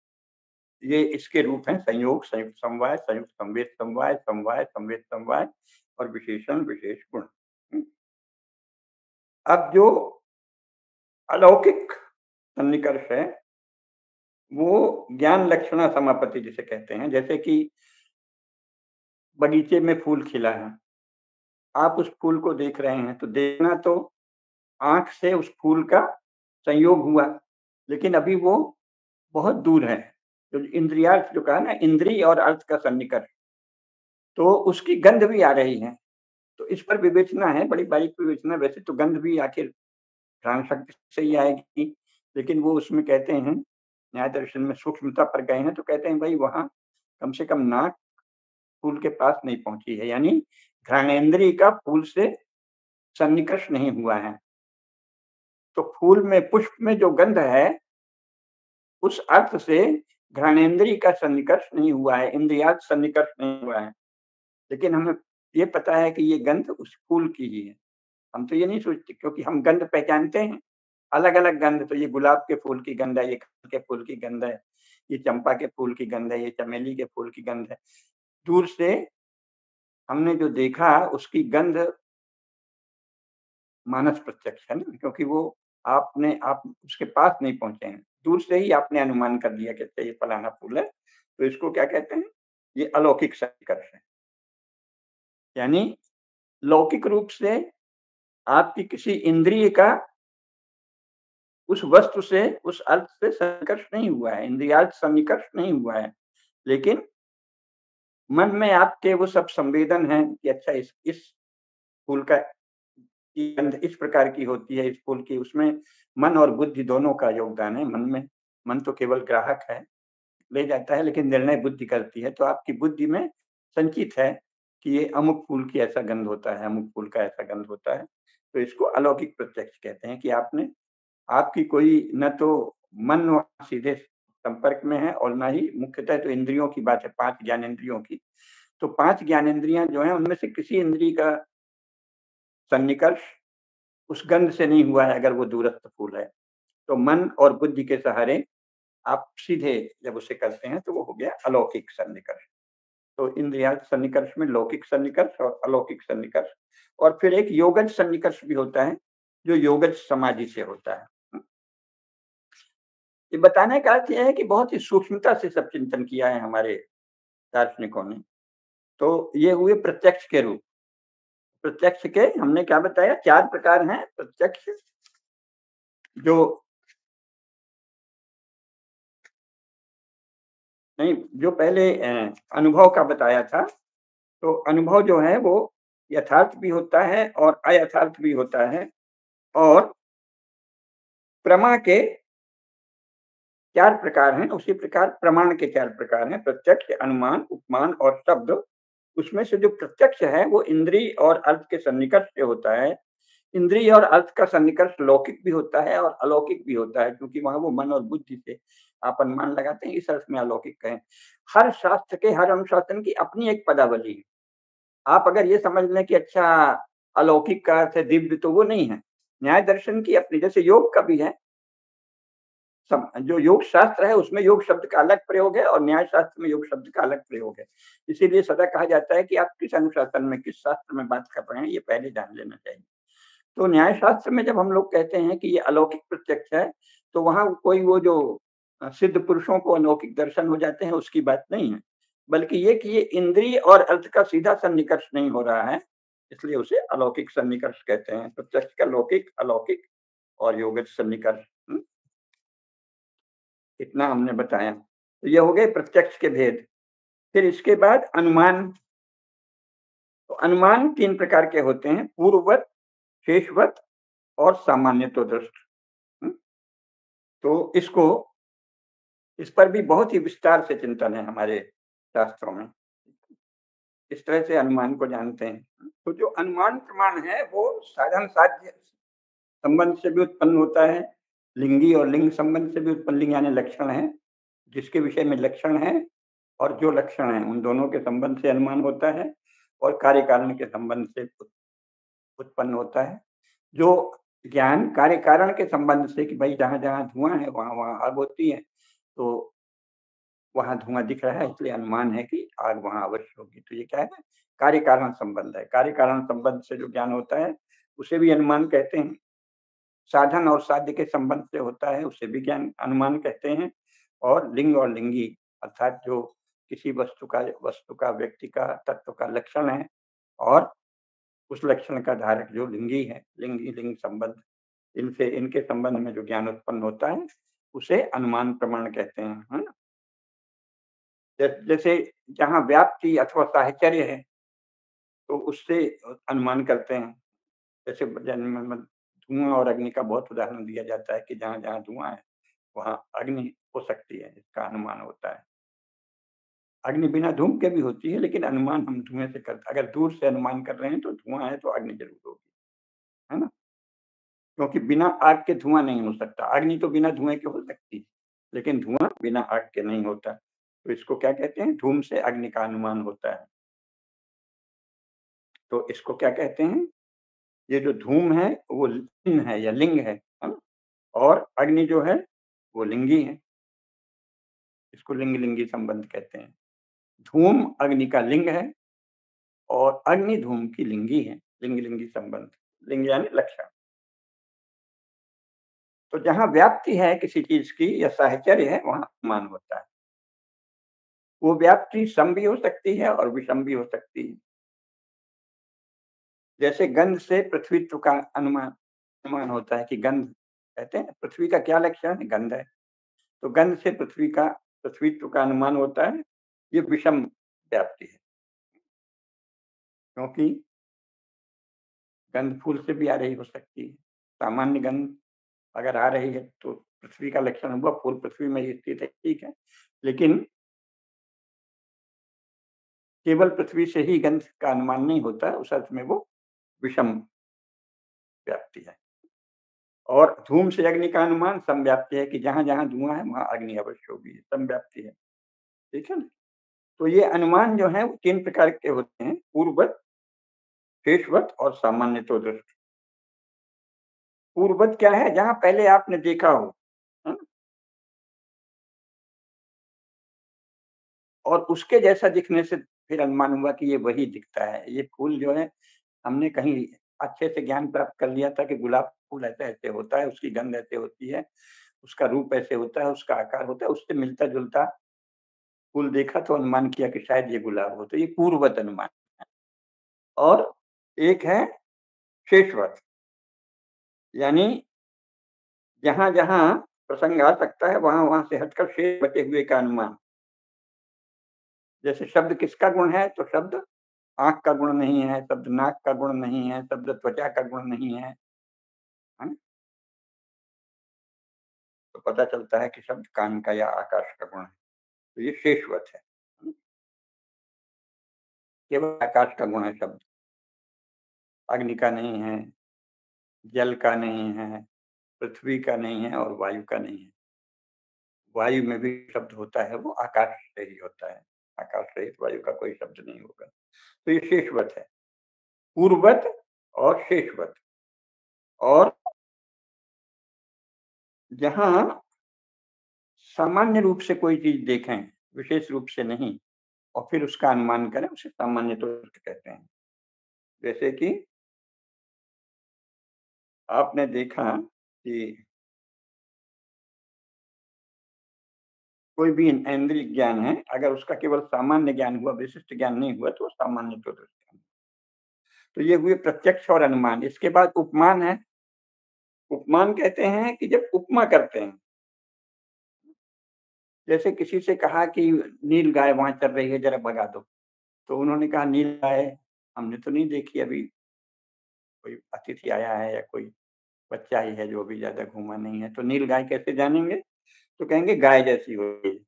ये इसके रूप हैं संयोग, संयुक्त समवाय, संयुक्त संवेद समवाय, समवाय संवेद समवाय और विशेषण विशेष गुण। अब जो अलौकिक सन्निकर्ष है, वो ज्ञान लक्षणा समापत्ति जिसे कहते हैं। जैसे कि बगीचे में फूल खिला है, आप उस फूल को देख रहे हैं, तो देखना तो आंख से उस फूल का संयोग हुआ, लेकिन अभी वो बहुत दूर है। तो इंद्रियार्थ जो कहा ना, इंद्रिय और अर्थ का सन्निकर्ष, तो उसकी गंध भी आ रही है। तो इस पर विवेचना है, बड़ी बारीक विवेचना। वैसे तो गंध भी आखिर घ्राण शक्ति से ही आएगी, लेकिन वो उसमें कहते हैं, न्याय दर्शन में सूक्ष्मता पर गए हैं, तो कहते हैं भाई वहां कम से कम नाक फूल के पास नहीं पहुंची है, यानी घ्राणेन्द्रिय का फूल से सन्निकर्ष नहीं हुआ है। तो फूल में, पुष्प में जो गंध है, उस अर्थ से घ्राणेन्द्रिय का सन्निकर्ष नहीं हुआ है, इंद्रियार्थ सन्निकर्ष नहीं हुआ है। लेकिन हमें ये पता है कि ये गंध उस फूल की ही है। हम तो ये नहीं सोचते, क्योंकि हम गंध पहचानते हैं, अलग-अलग गंध। तो ये गुलाब के फूल की गंध है, ये कमल के फूल की गंध है, ये चंपा के फूल की गंध है, ये चमेली के फूल की गंध है। दूर से हमने जो देखा उसकी गंध मानस प्रत्यक्ष है ना, क्योंकि वो आप उसके पास नहीं पहुँचे हैं। दूर से ही आपने अनुमान कर लिया कि अच्छा ये फलाना फूल है। तो इसको क्या कहते हैं? ये अलौकिक सन्निकर्ष है। यानी लौकिक रूप से आपकी किसी इंद्रिय का उस वस्तु से, उस अर्थ से सन्निकर्ष नहीं हुआ है, इंद्रियार्थ सन्निकर्ष नहीं हुआ है। लेकिन मन में आपके वो सब संवेदन है कि अच्छा इस फूल का की गंध इस प्रकार की होती है, इस फूल की, उसमें मन और बुद्धि दोनों का योगदान है। मन तो केवल ग्राहक है, ले जाता है, लेकिन निर्णय बुद्धि करती है। तो आपकी बुद्धि में संचित है कि ये अमुक फूल की ऐसा गंध होता है, अमुक फूल का ऐसा गंध होता है। तो इसको अलौकिक प्रत्यक्ष कहते हैं कि आपकी कोई न तो मन वहाँ सीधे संपर्क में है, और ना ही मुख्यतः तो इंद्रियों की बात है, 5 ज्ञानेंद्रियों की। तो 5 ज्ञानेंद्रियाँ जो हैं, उनमें से किसी इंद्रिय का सन्निकर्ष उस गंध से नहीं हुआ है, अगर वो दूरस्थ फूल है। तो मन और बुद्धि के सहारे आप सीधे जब उसे करते हैं, तो वो हो गया अलौकिक सन्निकर्ष। तो इंद्रियार्थ सन्निकर्ष में लौकिक सन्निकर्ष और अलौकिक सन्निकर्ष, और फिर एक योगज सन्निकर्ष भी होता है, जो योगज समाधि से होता है। ये बताने का अर्थ ये है कि बहुत ही सूक्ष्मता से सब चिंतन किया है हमारे दार्शनिकों ने। तो ये हुए प्रत्यक्ष के रूप। प्रत्यक्ष के हमने क्या बताया, 4 प्रकार हैं प्रत्यक्ष, जो नहीं, जो पहले अनुभव का बताया था, तो अनुभव जो है वो यथार्थ भी होता है और अयथार्थ भी होता है, और प्रमा के 4 प्रकार हैं, उसी प्रकार प्रमाण के 4 प्रकार हैं, प्रत्यक्ष, अनुमान, उपमान और शब्द। उसमें से जो प्रत्यक्ष है वो इंद्रिय और अर्थ के सन्निकर्ष से होता है। इंद्रिय और अर्थ का सन्निकर्ष लौकिक भी होता है और अलौकिक भी होता है, क्योंकि वहाँ वो मन और बुद्धि से आप अनुमान लगाते हैं, इस अर्थ में अलौकिक कहें। हर शास्त्र के, हर अनुशासन की अपनी एक पदावली है। आप अगर ये समझ लें कि अच्छा अलौकिक का अर्थ है दिव्य, तो वो नहीं है। न्याय दर्शन की अपनी, जैसे योग का भी है, जो योग शास्त्र है उसमें योग शब्द का अलग प्रयोग है और न्याय शास्त्र में योग शब्द का अलग प्रयोग है। इसीलिए सदा कहा जाता है कि आप किस अनुशासन में, किस शास्त्र में बात कर रहे हैं, ये पहले जान लेना चाहिए। तो न्याय शास्त्र में जब हम लोग कहते हैं कि ये अलौकिक प्रत्यक्ष है, तो वहाँ कोई वो जो सिद्ध पुरुषों को अलौकिक दर्शन हो जाते हैं, उसकी बात नहीं है। बल्कि ये कि ये इंद्रिय और अर्थ का सीधा सन्निकर्ष नहीं हो रहा है, इसलिए उसे अलौकिक सन्निकर्ष कहते हैं। प्रत्यक्ष का लौकिक, अलौकिक और योगज सन्निकर्ष। इतना हमने बताया। तो ये हो गए प्रत्यक्ष के भेद। फिर इसके बाद अनुमान। तो अनुमान 3 प्रकार के होते हैं, पूर्ववत, शेषवत और सामान्यतो दृष्ट। तो इस पर भी बहुत ही विस्तार से चिंतन है हमारे शास्त्रों में। इस तरह से अनुमान को जानते हैं। तो जो अनुमान प्रमाण है वो साधन साध्य संबंध से भी उत्पन्न होता है, लिंगी और लिंग संबंध से भी उत्पन्न, लिंग यानी लक्षण है, जिसके विषय में लक्षण है और जो लक्षण है उन दोनों के संबंध से अनुमान होता है, और कार्य कारण के संबंध से उत्पन्न होता है। जो ज्ञान कार्य कारण के संबंध से कि भाई जहाँ-जहाँ धुआँ है वहाँ-वहाँ आग होती है, तो वहाँ धुआँ दिख रहा है इसलिए अनुमान है कि आग वहाँ अवश्य होगी। तो ये क्या है? कार्य कारण संबंध है। कार्य कारण संबंध से जो ज्ञान होता है उसे भी अनुमान कहते हैं। साधन और साध्य के संबंध से होता है उसे भी ज्ञान अनुमान कहते हैं। और लिंग और लिंगी अर्थात जो किसी वस्तु का, व्यक्ति का, तत्व का लक्षण है, और उस लक्षण का धारक जो लिंगी है, लिंगी लिंग संबंध, इनसे, इनके संबंध में जो ज्ञान उत्पन्न होता है उसे अनुमान प्रमाण कहते हैं, है ना? जैसे जहाँ व्याप्ति अथवा साहचर्य है, तो उससे अनुमान करते हैं। जैसे धुआं और अग्नि का बहुत उदाहरण दिया जाता है कि जहाँ-जहाँ धुआं है, वहाँ अग्नि हो सकती है, इसका अनुमान होता है। अग्नि बिना धूम के भी होती है, लेकिन अनुमान हम धुएँ से करते हैं। अगर दूर से अनुमान कर रहे हैं तो धुआं है तो अग्नि ज़रूर होगी, है ना? क्योंकि बिना आग के धुआं नहीं हो सकता। अग्नि तो बिना धुएँ के हो सकती है, लेकिन धुआं बिना आग के नहीं होता। तो इसको क्या कहते हैं? धूम से अग्नि का अनुमान होता है। तो इसको क्या कहते हैं? ये जो धूम है वो लिंग है या लिंग है ना? और अग्नि जो है वो लिंगी है। इसको लिंग-लिंगी संबंध कहते हैं। धूम अग्नि का लिंग है और अग्नि धूम की लिंगी है। लिंग-लिंगी संबंध। लिंग यानी लक्षण। तो जहाँ व्याप्ति है किसी चीज़ की या साहचर्य है, वहाँ अनुमान होता है। वो व्याप्ति सम भी हो सकती है और विषम भी हो सकती है। जैसे गंध से पृथ्वीत्व का अनुमान अनुमान होता है कि गंध, कहते हैं पृथ्वी का क्या लक्षण है? गंध है। तो गंध से पृथ्वीत्व का अनुमान होता है। ये विषम व्याप्ति है, क्योंकि गंध फूल से भी आ रही हो सकती है। सामान्य गंध अगर आ रही है तो पृथ्वी का लक्षण हुआ, फूल पृथ्वी में ही स्थित है, ठीक है। लेकिन केवल पृथ्वी से ही गंध का अनुमान नहीं होता है, उस अर्थ में वो विषम व्याप्ति है। और धूम से अग्नि का अनुमान समव्याप्ति है कि जहाँ-जहाँ धुआँ है वहाँ अग्नि अवश्य होगी, समव्याप्ति है। ठीक है ना? तो ये अनुमान जो है वो 3 प्रकार के होते हैं, पूर्ववत, शेषवत और सामान्यतो दृष्ट। पूर्ववत क्या है? जहाँ पहले आपने देखा हो, है ना? और उसके जैसा दिखने से फिर अनुमान हुआ कि ये वही दिखता है। ये फूल जो है हमने कहीं अच्छे से ज्ञान प्राप्त कर लिया था कि गुलाब का फूल ऐसे-ऐसे होता है, उसकी गंध ऐसे होती है, उसका रूप ऐसे होता है, उसका आकार होता है, उससे मिलता-जुलता फूल देखा तो अनुमान किया कि शायद ये गुलाब हो, तो ये पूर्ववत अनुमान। और एक है शेषवत, यानी जहाँ-जहाँ प्रसंग आ सकता है, वहाँ-वहाँ से हटकर शेष बचे हुए का अनुमान। जैसे शब्द किसका गुण है? तो शब्द आँख का गुण नहीं है, शब्द नाक का गुण नहीं है, शब्द त्वचा का गुण नहीं है। हैं? तो पता चलता है कि शब्द कान का या आकाश का गुण है। तो ये शेषवत है। केवल आकाश का गुण है शब्द, अग्नि का नहीं है, जल का नहीं है, पृथ्वी का नहीं है और वायु का नहीं है। वायु में भी शब्द होता है, वो आकाश से ही होता है। आकाश रहित वायु का कोई शब्द नहीं होगा। तो ये शेषवत है। पूर्ववत और शेषवत। और जहाँ सामान्य रूप से कोई चीज़ देखें, विशेष रूप से नहीं और फिर उसका अनुमान करें, उसे सामान्य तौर पे कहते हैं। जैसे कि आपने देखा कि कोई भी इंद्रिय ज्ञान है, अगर उसका केवल सामान्य ज्ञान हुआ, विशिष्ट ज्ञान नहीं हुआ, तो वो सामान्य तो दृष्टांत। तो ये हुए प्रत्यक्ष और अनुमान। इसके बाद उपमान है। उपमान कहते हैं कि जब उपमा करते हैं, जैसे किसी से कहा कि नील गाय वहाँ चल रही है, ज़रा भगा दो। तो उन्होंने कहा नील गाय हमने तो नहीं देखी अभी, कोई अतिथि आया है या कोई बच्चा ही है जो अभी ज़्यादा घूमा नहीं है, तो नील गाय कैसे जानेंगे? तो कहेंगे गाय जैसी होती है।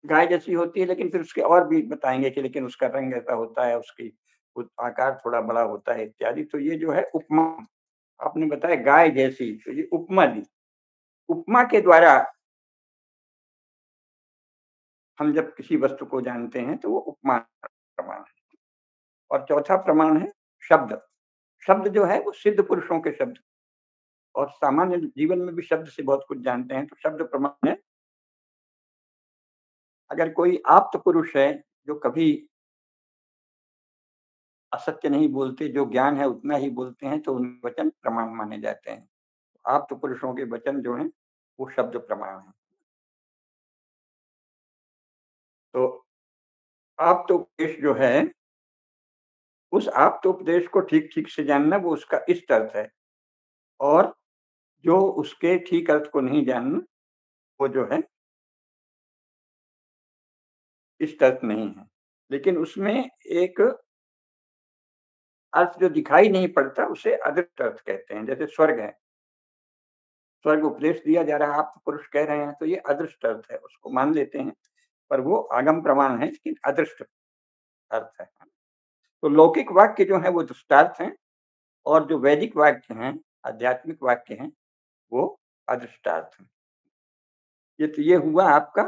गाय जैसी होती है लेकिन फिर उसके और भी बताएँगे कि लेकिन उसका रंग ऐसा होता है, उसकी आकार थोड़ा बड़ा होता है इत्यादि। तो ये जो है उपमा, आपने बताया गाय जैसी, तो ये उपमा दी। उपमा के द्वारा हम जब किसी वस्तु को जानते हैं तो वो उपमा प्रमाण है। और चौथा प्रमाण है शब्द। शब्द जो है वो सिद्ध पुरुषों के शब्द, और सामान्य जीवन में भी शब्द से बहुत कुछ जानते हैं, तो शब्द प्रमाण है। अगर कोई आप्त पुरुष है, जो कभी असत्य नहीं बोलते, जो ज्ञान है उतना ही बोलते हैं, तो उनके वचन प्रमाण माने जाते हैं। आप्त पुरुषों के वचन जो हैं, वो शब्द प्रमाण हैं। तो आप्तोपदेश जो है, उस आप्तोपदेश को ठीक-ठीक से जानना वो उसका इष्ट अर्थ है, और जो उसके ठीक अर्थ को नहीं जानना, वो जो है इष्ट अर्थ नहीं है। लेकिन उसमें एक अर्थ जो दिखाई नहीं पड़ता, उसे अदृष्ट अर्थ कहते हैं। जैसे स्वर्ग है, स्वर्ग उपदेश दिया जा रहा है, आप पुरुष कह रहे हैं, तो ये अदृष्ट अर्थ है, उसको मान लेते हैं, पर वो आगम प्रमाण है, लेकिन अदृष्ट अर्थ है। तो लौकिक वाक्य जो है वो दृष्टार्थ हैं, और जो वैदिक वाक्य हैं, आध्यात्मिक वाक्य हैं, वो अदृष्टार्थ हैं। ये हुआ आपका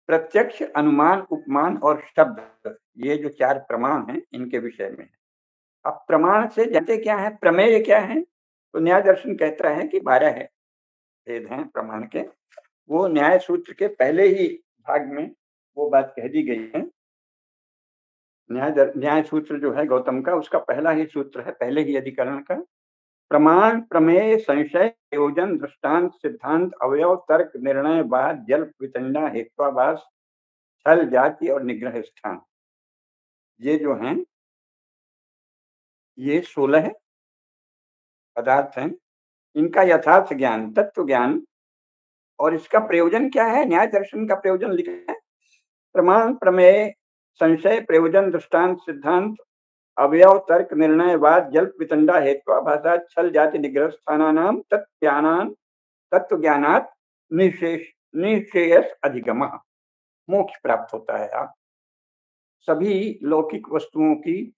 प्रत्यक्ष, अनुमान, उपमान और शब्द, ये जो 4 प्रमाण हैं, इनके विषय में। अब प्रमाण से जानते क्या है, प्रमेय क्या है? तो न्याय दर्शन कहता है कि 12 है, भेद हैं प्रमाण के। वो न्याय सूत्र के पहले ही भाग में वो बात कह दी गई है। न्याय सूत्र जो है गौतम का, उसका पहला ही सूत्र है, पहले ही अधिकरण का। प्रमाण, प्रमेय, संशय, प्रयोजन, दृष्टांत, सिद्धांत, अवयव, तर्क, निर्णय, वाद, जल्प, वितंडा, हेत्वाभास, छल, जाति और निग्रह स्थान। ये जो हैं, ये 16 पदार्थ हैं। इनका यथार्थ ज्ञान, तत्व ज्ञान, और इसका प्रयोजन क्या है? न्याय दर्शन का प्रयोजन लिखा है। प्रमाण, प्रमेय, संशय, प्रयोजन, दृष्टांत, सिद्धांत, अवयव, तर्क, निर्णय, वाद, जल्प, वितंडा, हेत्वाभाषा, छल, जाति, निग्रह स्थानानां तत्वज्ञानात् निश्रेयस अधिगमः। मोक्ष प्राप्त होता है। आप सभी लौकिक वस्तुओं की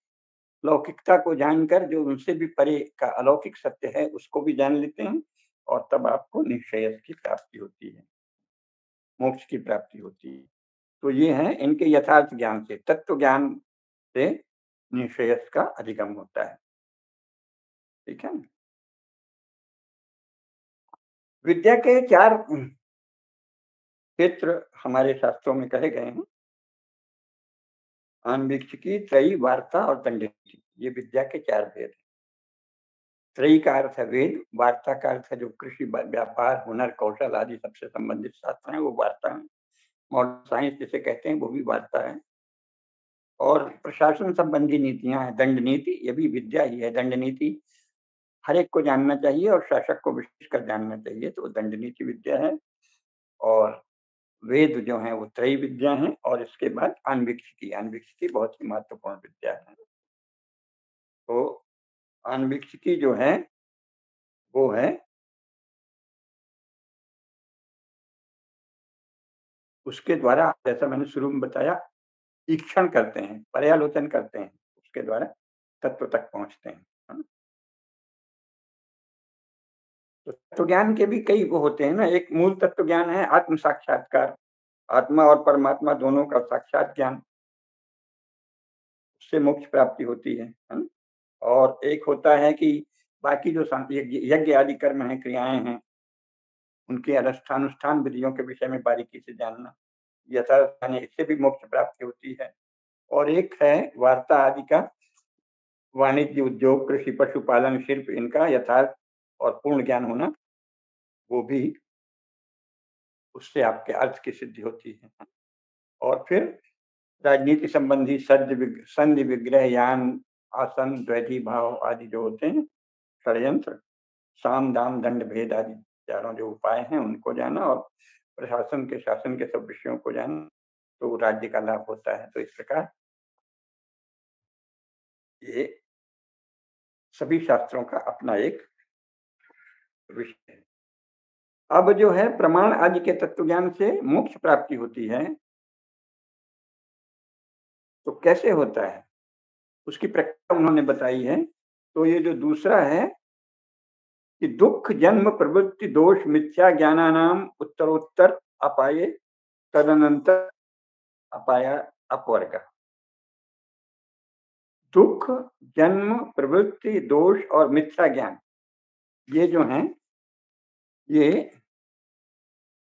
लौकिकता को जानकर जो उनसे भी परे का अलौकिक सत्य है, उसको भी जान लेते हैं, और तब आपको निश्रेयस की प्राप्ति होती है, मोक्ष की प्राप्ति होती है। तो ये है इनके यथार्थ ज्ञान से, तत्व ज्ञान से निश्रेयस का अधिगम होता है। ठीक है? विद्या के 4 क्षेत्र हमारे शास्त्रों में कहे गए हैं। आन्वीक्षिकी, त्रयी, वार्ता और दंडनीति, ये विद्या के 4 भेद हैं। त्रयी का अर्थ है वेद, वार्ता का अर्थ है जो कृषि, व्यापार, हुनर, कौशल आदि सबसे संबंधित शास्त्र हैं, वो वार्ता है। मॉडर्न साइंस जिसे कहते हैं, वो भी वार्ता है। और प्रशासन संबंधी नीतियाँ हैं, दंड नीति, ये भी विद्या ही है। दंड नीति हर एक को जानना चाहिए और शासक को विशेषकर जानना चाहिए, तो दंड नीति विद्या है। और वेद जो हैं वो त्रयी विद्या हैं और इसके बाद आन्वीक्षिकी, आन्वीक्षिकी बहुत ही महत्वपूर्ण विद्या है। तो आन्वीक्षिकी जो है, वो है उसके द्वारा, जैसा मैंने शुरू में बताया, ईक्षण करते हैं, पर्यालोचन करते हैं, उसके द्वारा तत्व तक पहुँचते हैं, है ना? तो तत्व ज्ञान के भी कई वो होते हैं ना, एक मूल तत्व ज्ञान है आत्म साक्षात्कार, आत्मा और परमात्मा दोनों का साक्षात ज्ञान, उससे मोक्ष प्राप्ति होती है ना? और एक होता है कि बाकी जो यज्ञ आदि कर्म हैं, क्रियाएँ हैं, उनके अनुष्ठान विधियों के विषय में बारीकी से जानना, यथार्थ यानी इससे भी मोक्ष प्राप्ति होती है। और एक है वार्ता आदि का, वाणिज्य, उद्योग, कृषि, पशुपालन, शिल्प, इनका यथार्थ और पूर्ण ज्ञान होना, वो भी उससे आपके अर्थ की सिद्धि होती है। और फिर राजनीति संबंधी संधि, विग्रह, यान, आसन, द्वैधी भाव आदि जो होते हैं, षड्यंत्र, साम, दाम, दंड, भेद आदि चारों जो उपाय हैं, उनको जाना और प्रशासन के, शासन के सब विषयों को जाना, तो राज्य का लाभ होता है। तो इस प्रकार ये सभी शास्त्रों का अपना एक विषय है। अब जो है प्रमाण आदि के तत्व ज्ञान से मोक्ष प्राप्ति होती है, तो कैसे होता है? उसकी प्रक्रिया उन्होंने बताई है। तो ये जो दूसरा है कि दुःख, जन्म, प्रवृत्ति, दोष, मिथ्या ज्ञानानाम उत्तरोत्तर अपाये, तदनंतर अपाया अपवर्ग। दुःख, जन्म, प्रवृत्ति, दोष और मिथ्या ज्ञान, ये जो हैं, ये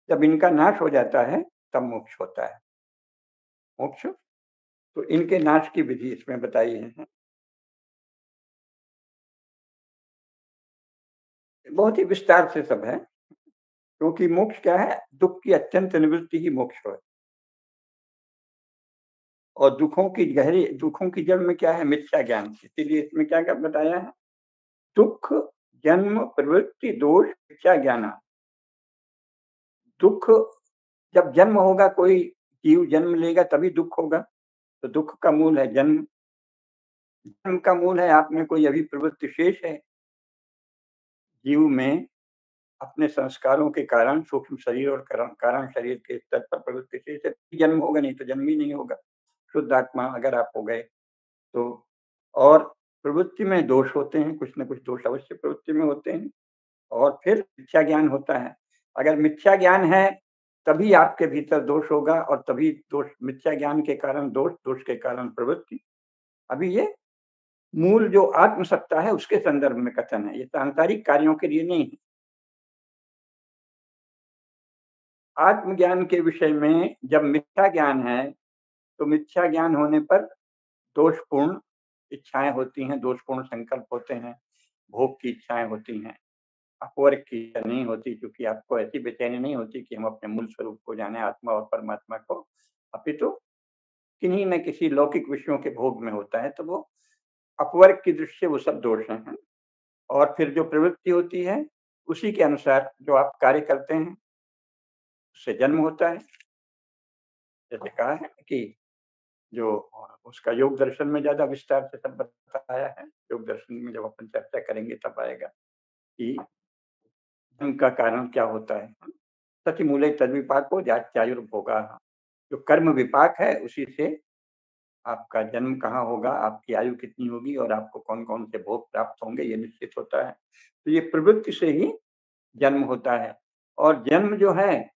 जब इनका नाश हो जाता है, तब मोक्ष होता है। मोक्ष, तो इनके नाश की विधि इसमें बताई है। बहुत ही विस्तार से सब है, क्योंकि मोक्ष क्या है? दुःख की अत्यंत निवृत्ति ही मोक्ष है। और दुखों की जड़ में क्या है? मिथ्या ज्ञान। इसीलिए इसमें क्या-क्या बताया है? दुःख, जन्म, प्रवृत्ति, दोष, मिथ्या ज्ञान। दुःख, जब जन्म होगा, कोई जीव जन्म लेगा तभी दुःख होगा, तो दुःख का मूल है जन्म। जन्म का मूल है आप में कोई अभी प्रवृत्ति शेष है। जीव में अपने संस्कारों के कारण सूक्ष्म शरीर और कारण शरीर के स्तर पर प्रवृत्ति शेष है, जन्म होगा, नहीं तो जन्म ही नहीं होगा। शुद्ध आत्मा अगर आप हो गए तो। और प्रवृत्ति में दोष होते हैं, कुछ न कुछ दोष अवश्य प्रवृत्ति में होते हैं। और फिर मिथ्या ज्ञान होता है। अगर मिथ्या ज्ञान है, तभी आपके भीतर दोष होगा और तभी दोष, मिथ्या ज्ञान के कारण दोष, दोष के कारण प्रवृत्ति। अभी ये मूल जो आत्म सत्ता है उसके संदर्भ में कथन है, ये सांसारिक कार्यों के लिए नहीं है। आत्मज्ञान के विषय में जब मिथ्या ज्ञान है, तो मिथ्या ज्ञान होने पर दोषपूर्ण इच्छाएँ होती हैं, दोषपूर्ण संकल्प होते हैं, भोग की इच्छाएँ होती हैं, अपवर्ग की इच्छा नहीं होती, क्योंकि आपको ऐसी बेचैनी नहीं होती कि हम अपने मूल स्वरूप को जाने, आत्मा और परमात्मा को, अपितु किन्हीं न किसी लौकिक विषयों के भोग में होता है, तो वो अपवर्ग की दृष्टि से वो सब दोष हैं। और फिर जो प्रवृत्ति होती है, उसी के अनुसार जो आप कार्य करते हैं, उससे जन्म होता है। जैसे कहा है कि जो उसका योग दर्शन में ज़्यादा विस्तार से सब बताया है। योग दर्शन में जब अपन चर्चा करेंगे तब आएगा कि जन्म का कारण क्या होता है। सति मूले तद्विपाको जात्यायुर्भोगाः। जो कर्म विपाक है, उसी से आपका जन्म कहाँ होगा, आपकी आयु कितनी होगी और आपको कौन-कौन से भोग प्राप्त होंगे, ये निश्चित होता है। तो ये प्रवृत्ति से ही जन्म होता है और जन्म जो है,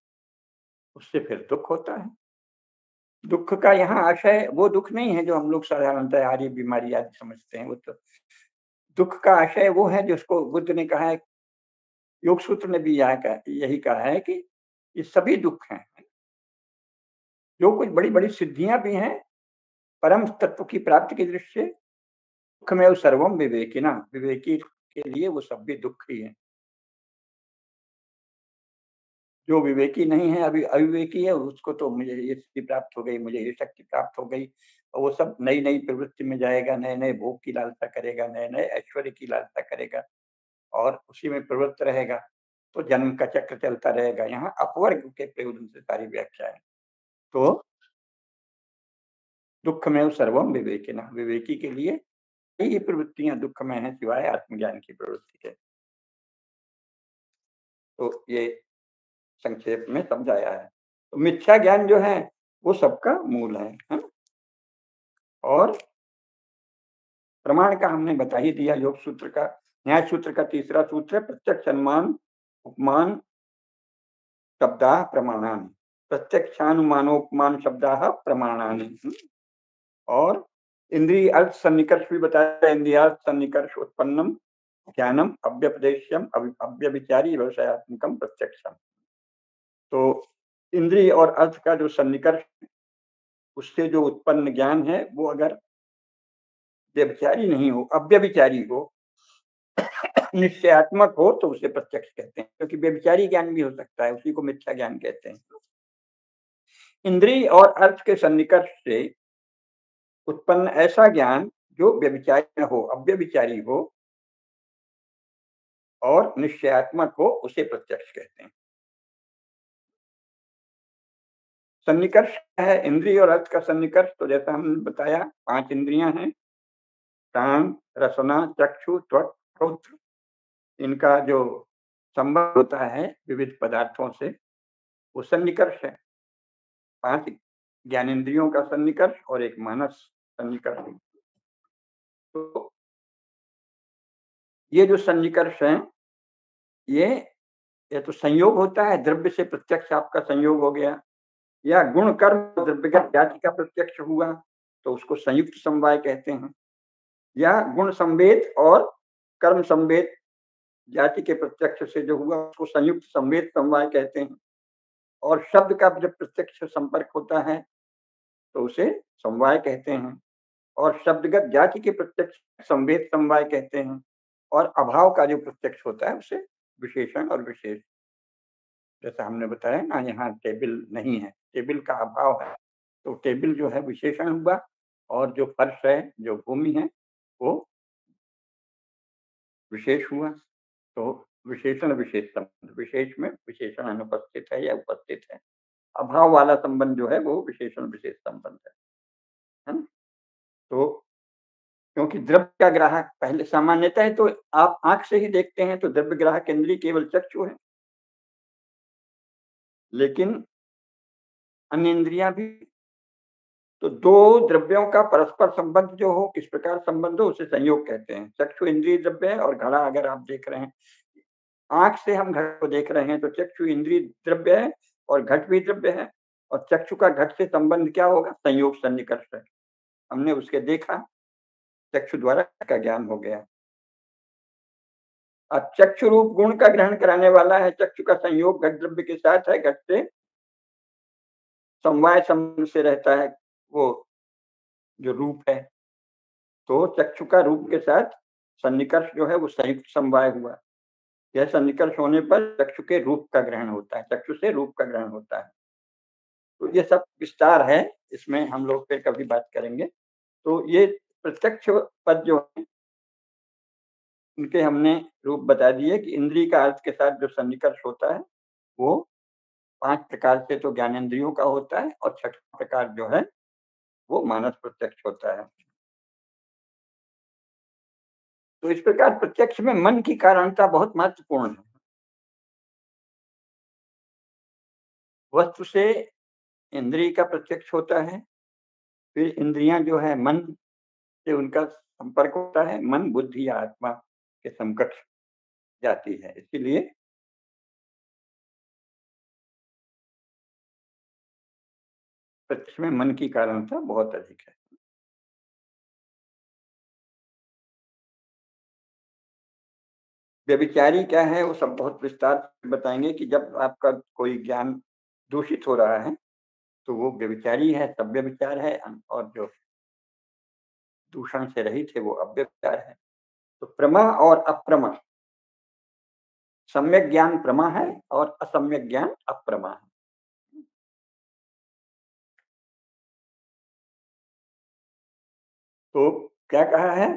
उससे फिर दुःख होता है। दुःख का यहाँ आशय वो दुःख नहीं है जो हम लोग साधारणतः आ रही बीमारी आदि समझते हैं, वो तो दुःख का आशय वो है जिसको बुद्ध ने कहा है, योग सूत्र ने भी यही कहा है कि ये सभी दुःख हैं। जो कुछ बड़ी-बड़ी सिद्धियाँ भी हैं, परम तत्व की प्राप्ति की दृष्टि से दुःखमेव सर्वम विवेकिनां, विवेकी के लिए वो सब भी दुःख ही है। जो विवेकी नहीं है, अभी अविवेकी है, उसको तो मुझे ये सिद्धि प्राप्त हो गई, मुझे ये शक्ति प्राप्त हो गई और वो सब नई-नई प्रवृत्ति में जाएगा, नए-नए भोग की लालसा करेगा, नए-नए ऐश्वर्य की लालसा करेगा और उसी में प्रवृत्त रहेगा, तो जन्म का चक्र चलता रहेगा। यहाँ अपवर्ग के प्रयोजन से सारी व्याख्या है। तो दुःखमेव सर्वम विवेकिनः, विवेकी के लिए ये प्रवृत्तियाँ दुःखमय हैं सिवाय आत्मज्ञान की प्रवृत्ति के। तो ये संक्षेप में समझाया है। तो मिथ्या ज्ञान जो है, वो सबका मूल है ना? और प्रमाण का हमने बता ही दिया योग सूत्र का, न्याय सूत्र का तीसरा सूत्र है प्रत्यक्ष अनुमान उपमान शब्दाः प्रमाणानि। प्रत्यक्षानुमानोपमान शब्दाः प्रमाणानि। और इंद्रिय अर्थ सन्निकर्ष भी बताया, इंद्रियार्थ सन्निकर्ष उत्पन्नम ज्ञानम अव्यपदेश्यम अव्यभिचारी व्यवसायत्मकम प्रत्यक्षम। तो इंद्रिय और अर्थ का जो सन्निकर्ष, उससे जो उत्पन्न ज्ञान है, वो अगर व्यभिचारी नहीं हो, अव्यभिचारी हो, निश्चयात्मक हो, तो उसे प्रत्यक्ष कहते हैं, क्योंकि व्यभिचारी ज्ञान भी हो सकता है, उसी को मिथ्या ज्ञान कहते हैं। इंद्रिय और अर्थ के सन्निकर्ष से उत्पन्न ऐसा ज्ञान जो व्यभिचारी न हो, अव्यभिचारी हो और निश्चयात्मक हो, उसे प्रत्यक्ष कहते हैं। सन्निकर्ष है इंद्रिय और अर्थ का सन्निकर्ष, तो जैसा हमने बताया 5 इंद्रियां हैं, कान, रसना, चक्षु, त्वक, श्रोत्र। इनका जो संबंध होता है विविध पदार्थों से, वो सन्निकर्ष है। 5 ज्ञानेंद्रियों का सन्निकर्ष और एक मानस सन्निकर्ष। तो ये जो सन्निकर्ष हैं, ये तो संयोग होता है, द्रव्य से प्रत्यक्ष आपका संयोग हो गया, या गुण कर्म द्रव्यगत जाति का प्रत्यक्ष हुआ, तो उसको संयुक्त समवाय कहते हैं। या गुण संवेद और कर्म संवेद जाति के प्रत्यक्ष से जो हुआ, उसको संयुक्त संवेद समवाय कहते हैं। और शब्द का जब प्रत्यक्ष संपर्क होता है, तो उसे समवाय कहते हैं। और शब्दगत जाति के प्रत्यक्ष संवेद समवाय कहते हैं। और अभाव का जो प्रत्यक्ष होता है, उसे विशेषण और विशेष। जैसा हमने बताया ना, यहाँ टेबल नहीं है, टेबल का अभाव है, तो टेबल जो है विशेषण हुआ, और जो फर्श है, जो भूमि है, वो विशेष हुआ। तो विशेषण विशेष संबंध, विशेष में विशेषण अनुपस्थित है या उपस्थित है। अभाव वाला संबंध जो है, वो विशेषण विशेष संबंध है ना? तो क्योंकि द्रव्य का ग्राहक पहले सामान्यतः है, तो आप आंख से ही देखते हैं, तो द्रव्य ग्राहक इंद्रिय केवल चक्षु है। लेकिन अन्य इंद्रियां भी, तो दो द्रव्यों का परस्पर संबंध जो हो, किस प्रकार संबंध हो, उसे संयोग कहते हैं। चक्षु इंद्रिय द्रव्य है, और घड़ा अगर आप देख रहे हैं, आंख से हम घट को देख रहे हैं, तो चक्षु इंद्रिय द्रव्य है और घट भी द्रव्य है। और चक्षु का घट से संबंध क्या होगा? संयोग सन्निकर्ष है। हमने उसके देखा, चक्षु द्वारा का ज्ञान हो गया। अब चक्षु रूप गुण का ग्रहण कराने वाला है, चक्षु का संयोग घट द्रव्य के साथ है, घट से समवाय संबंध से रहता है वो जो रूप है। तो चक्षु का रूप के साथ सन्निकर्ष जो है, वो संयुक्त समवाय हुआ। यह सन्निकर्ष होने पर चक्षु के रूप का ग्रहण होता है, चक्षु से रूप का ग्रहण होता है। तो ये सब विस्तार है, इसमें हम लोग फिर कभी बात करेंगे। तो ये प्रत्यक्ष पद जो है, इनके हमने रूप बता दिए कि इंद्रिय का अर्थ के साथ जो सन्निकर्ष होता है, वो 5 प्रकार से तो ज्ञानेंद्रियों का होता है, और छठा प्रकार जो है, वो मानस प्रत्यक्ष होता है। तो इस प्रकार प्रत्यक्ष में मन की कारणता बहुत महत्वपूर्ण है। वस्तु से इंद्रिय का प्रत्यक्ष होता है, फिर इंद्रियां जो है मन से उनका संपर्क होता है, मन बुद्धि या आत्मा के समकक्ष जाती है। इसीलिए प्रत्यक्ष में मन की कारणता बहुत अधिक है। व्यभिचारी क्या है, वो सब बहुत विस्तार से बताएंगे कि जब आपका कोई ज्ञान दूषित हो रहा है, तो वो व्यभिचारी है, सभ्य विचार है, और जो दूषण से रहित है वो अव्यभिचार है। तो प्रमा और अप्रमा, सम्यक ज्ञान प्रमा है और असम्यक ज्ञान अप्रमा है। तो क्या कहा है?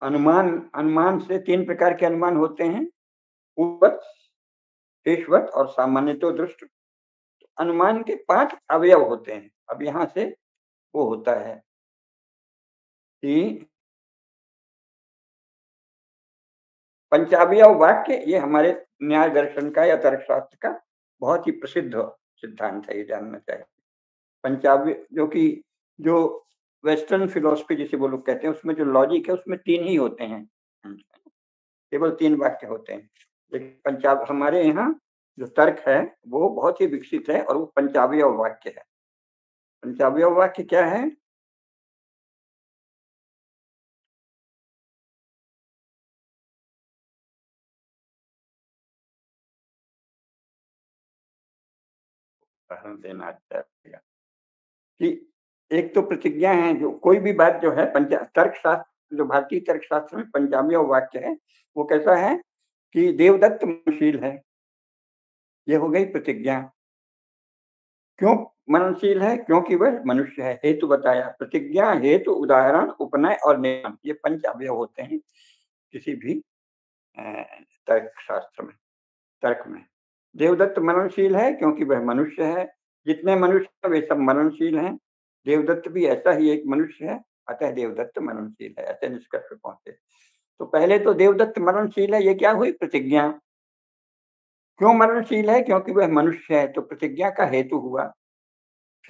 अनुमान, अनुमान से 3 प्रकार के अनुमान होते हैं, पूर्ववत, शेषवत और सामान्यतो दृष्ट। अनुमान के 5 अवयव होते हैं। अब यहाँ से वो होता है कि पंचावयव वाक्य, ये हमारे न्याय दर्शन का या तर्कशास्त्र का बहुत ही प्रसिद्ध सिद्धांत है, ये जानना चाहिए। पंचावय, जो कि जो वेस्टर्न फिलॉसफी जिसे वो लोग कहते हैं, उसमें जो लॉजिक है उसमें 3 ही होते हैं, केवल 3 वाक्य होते हैं। लेकिन हमारे यहाँ जो तर्क है वो बहुत ही विकसित है और वो पंचावयव वाक्य है। पंचावयव वाक्य क्या है? उदाहरण देना अच्छा रहेगा कि एक तो प्रतिज्ञा है, जो कोई भी बात जो है तर्कशास्त्र, जो भारतीय तर्कशास्त्र में पंचावयव वाक्य है, वो कैसा है कि देवदत्त मननशील है, ये हो गई प्रतिज्ञा। क्यों मननशील है? क्योंकि वह मनुष्य है। हेतु बताया, प्रतिज्ञा, हेतु, उदाहरण, उपनय और नियम, ये 5 अवयव होते हैं किसी भी तर्कशास्त्र में, तर्क में। देवदत्त मननशील है क्योंकि वह मनुष्य है। जितने मनुष्य हैं वे सब मननशील हैं। देवदत्त भी ऐसा ही एक मनुष्य है, अतः देवदत्त मननशील है, ऐसे निष्कर्ष पे पहुंचे। तो पहले तो देवदत्त मननशील है, ये क्या हुई? प्रतिज्ञा। क्यों मननशील है? क्योंकि वह मनुष्य है, तो प्रतिज्ञा का हेतु हुआ।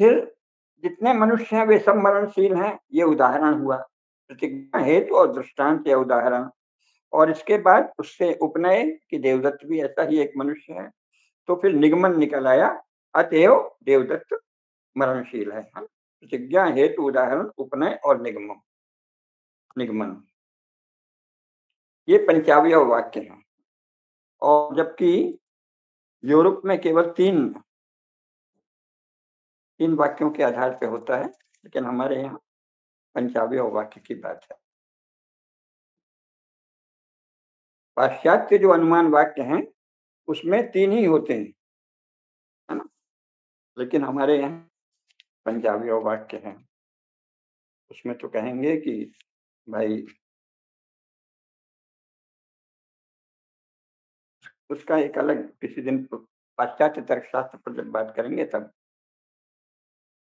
फिर जितने मनुष्य हैं वे सब मननशील हैं, ये उदाहरण हुआ। प्रतिज्ञा, हेतु और दृष्टांत या उदाहरण। और इसके बाद उससे उपनय कि देवदत्त भी ऐसा ही एक मनुष्य है। तो फिर निगमन निकल आया, अतएव देवदत्त मरणशील है। प्रतिज्ञा, हेतु, उदाहरण, उपनय और निगमन, निगमन, ये पंचावयव वाक्य हैं। और जबकि यूरोप में केवल 3 वाक्यों के आधार पे होता है, लेकिन हमारे यहाँ पंचावयव वाक्य की बात है। पाश्चात्य जो अनुमान वाक्य हैं उसमें 3 ही होते हैं, है ना? लेकिन हमारे यहाँ पंचावयव वाक्य हैं। उसमें तो कहेंगे कि भाई, उसका एक अलग किसी दिन पाश्चात्य तर्कशास्त्र पर जब बात करेंगे तब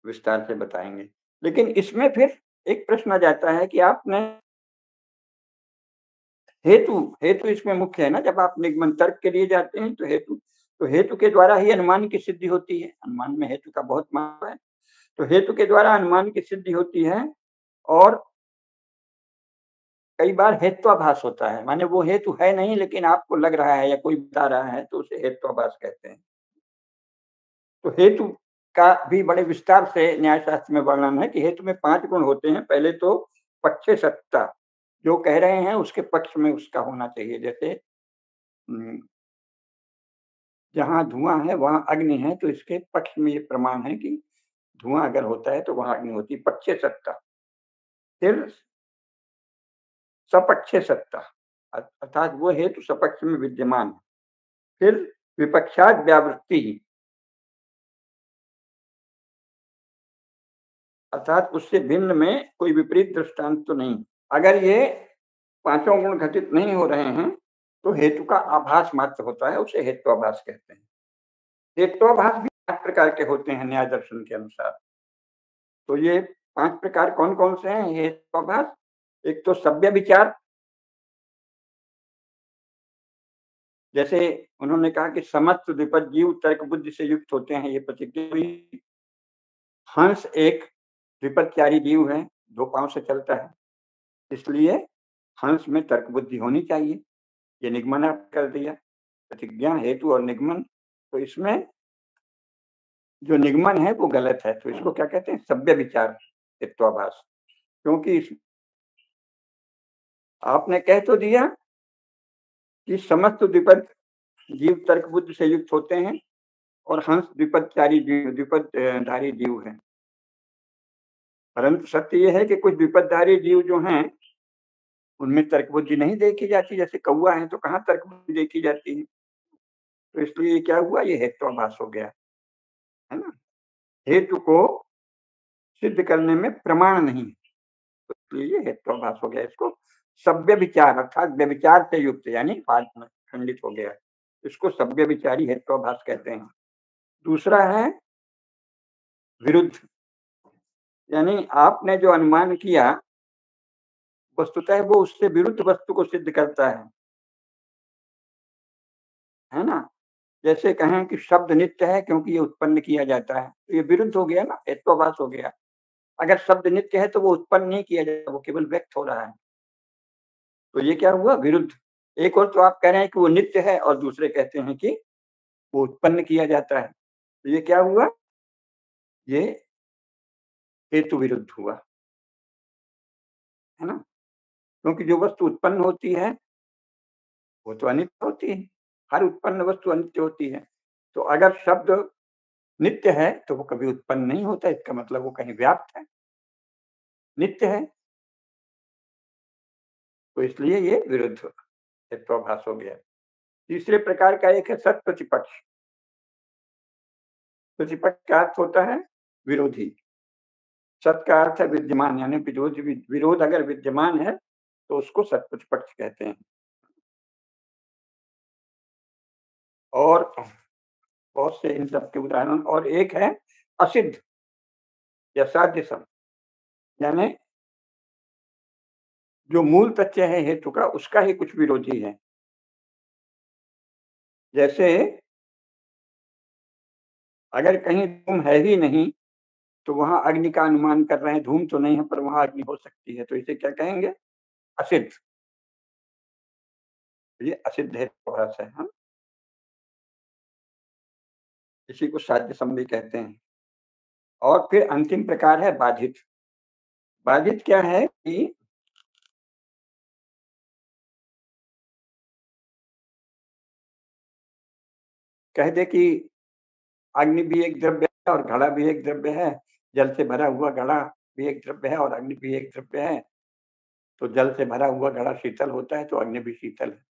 विस्तार से बताएंगे। लेकिन इसमें फिर एक प्रश्न आ जाता है कि आपने हेतु, हेतु इसमें मुख्य है ना। जब आप निगमन तर्क के लिए जाते हैं तो हेतु के द्वारा ही अनुमान की सिद्धि होती है। अनुमान में हेतु का बहुत महत्व है। तो हेतु के द्वारा अनुमान की सिद्धि होती है और कई बार हेत्वाभास होता है, माने वो हेतु है नहीं लेकिन आपको लग रहा है या कोई बता रहा है, तो उसे हेत्वाभास कहते हैं। तो हेतु का भी बड़े विस्तार से न्यायशास्त्र में वर्णन है कि हेतु में 5 गुण होते हैं। पहले तो पक्षे सत्ता, जो कह रहे हैं उसके पक्ष में उसका होना चाहिए। जैसे जहाँ धुआं है वहाँ अग्नि है, तो इसके पक्ष में ये प्रमाण है कि धुआं अगर होता है तो वहाँ अग्नि होती है, पक्षे सत्ता। फिर सपक्षे सत्ता, अर्थात वो हेतु सपक्ष में विद्यमान है। फिर विपक्षात व्यावृत्ति, अर्थात उससे भिन्न में कोई विपरीत दृष्टांत तो नहीं। अगर ये 5 गुण घटित नहीं हो रहे हैं तो हेतु का आभास मात्र होता है, उसे हेत्वाभास कहते हैं। हेत्वाभास भी 5 प्रकार के होते हैं न्याय दर्शन के अनुसार। तो ये 5 प्रकार कौन कौन से हैं हेत्वाभास? एक तो सभ्य विचार, जैसे उन्होंने कहा कि समस्त द्विपद जीव तर्क बुद्धि से युक्त होते हैं, ये प्रतिज्ञा हुई। हंस एक द्विपदचारी जीव है, 2 पांव से चलता है, इसलिए हंस में तर्क बुद्धि होनी चाहिए, ये निगमन आप कर दिया। प्रतिज्ञा, हेतु और निगमन। तो इसमें जो निगमन है वो गलत है, तो इसको क्या कहते हैं? सभ्य विचार हेत्वाभास। क्योंकि आपने कह तो दिया कि समस्त द्विपद जीव तर्क बुद्धि से युक्त होते हैं और हंस द्विपदचारी जीव धारी जीव है। परंतु सत्य ये है कि कुछ द्विपदधारी जीव जो हैं, उनमें तर्क बुद्धि नहीं देखी जाती, जैसे कौवा है तो कहाँ तर्क बुद्धि देखी जाती है। तो इसलिए क्या हुआ, ये हेत्वाभास हो गया, है ना? हेतु को सिद्ध करने में प्रमाण नहीं है, तो इसलिए ये हेत्वाभास हो गया। इसको सव्य विचार अर्थात व्यभिचार से युक्त यानी बाद में खंडित हो गया, इसको सव्य विचारी हेत्वाभास कहते हैं। दूसरा है विरुद्ध, यानी आपने जो अनुमान किया वस्तुतः वो उससे विरुद्ध वस्तु को सिद्ध करता है ना? जैसे कहें कि शब्द नित्य है क्योंकि ये उत्पन्न किया जाता है, तो ये विरुद्ध हो गया ना, हेत्वाभास हो गया। अगर शब्द नित्य है तो वो उत्पन्न नहीं किया जाता, वो केवल व्यक्त हो रहा है। तो ये क्या हुआ, विरुद्ध। एक और तो आप कह रहे हैं कि वो नित्य है और दूसरे कहते हैं कि वो उत्पन्न किया जाता है। तो ये क्या हुआ, ये हेतु विरुद्ध हुआ, है ना? क्योंकि जो वस्तु उत्पन्न होती है, वो तो अनित्य होती है। हर उत्पन्न वस्तु अनित्य होती है। तो अगर शब्द नित्य है, तो वो कभी उत्पन्न नहीं होता, इसका मतलब वो कहीं व्याप्त है, नित्य है। तो इसलिए ये विरुद्ध हेत्वाभास हो गया। तीसरे प्रकार का एक है सत्प्रतिपक्ष। प्रतिपक्ष का अर्थ होता है विरोधी। सत का अर्थ है विद्यमान, यानी विरोध अगर विद्यमान है तो उसको सत्प्रतिपक्ष कहते हैं। और बहुत से इन सब के उदाहरण, और एक है असिद्ध या साध्य सम, यानी जो मूल तथ्य है हेतु का, उसका ही कुछ विरोधी है। जैसे अगर कहीं धूम है ही नहीं, तो वहां अग्नि का अनुमान कर रहे हैं, धूम तो नहीं है पर वहां अग्नि हो सकती है, तो इसे क्या कहेंगे, असिद्ध। ये असिद्ध हेत्वाभास है, हाँ? इसी को साध्य सम भी कहते हैं। और फिर अंतिम प्रकार है बाधित। बाधित क्या है कि कह दे कि अग्नि भी एक द्रव्य है और घड़ा भी एक द्रव्य है, जल से भरा हुआ घड़ा भी एक द्रव्य है और अग्नि भी एक द्रव्य है, तो जल से भरा हुआ घड़ा शीतल होता है तो अग्नि भी शीतल है।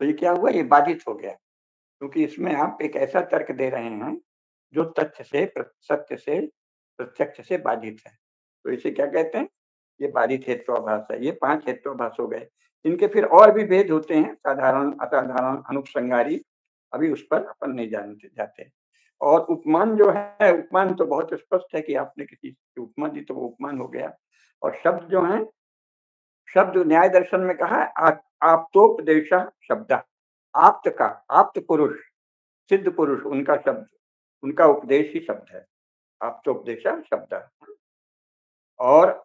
तो ये क्या हुआ, ये बाधित हो गया, क्योंकि इसमें आप एक ऐसा तर्क दे रहे हैं जो तथ्य से सत्य से प्रत्यक्ष से बाधित है, तो इसे क्या कहते हैं, ये बाधित हेत्वाभास है। ये 5 हेत्वाभास हो गए। इनके फिर और भी भेद होते हैं, साधारण, असाधारण, अनुपसंहारी, अभी उस पर अपन नहीं जानते जाते। और उपमान जो है, उपमान तो बहुत स्पष्ट है कि आपने किसी की उपमा दी तो वो उपमान हो गया। और शब्द जो हैं, शब्द न्याय दर्शन में कहा है आप्तोपदेशः शब्दः। आप्त का, आप्त पुरुष, सिद्ध पुरुष, उनका शब्द, उनका उपदेश ही शब्द है, आप्तोपदेशः शब्दः। और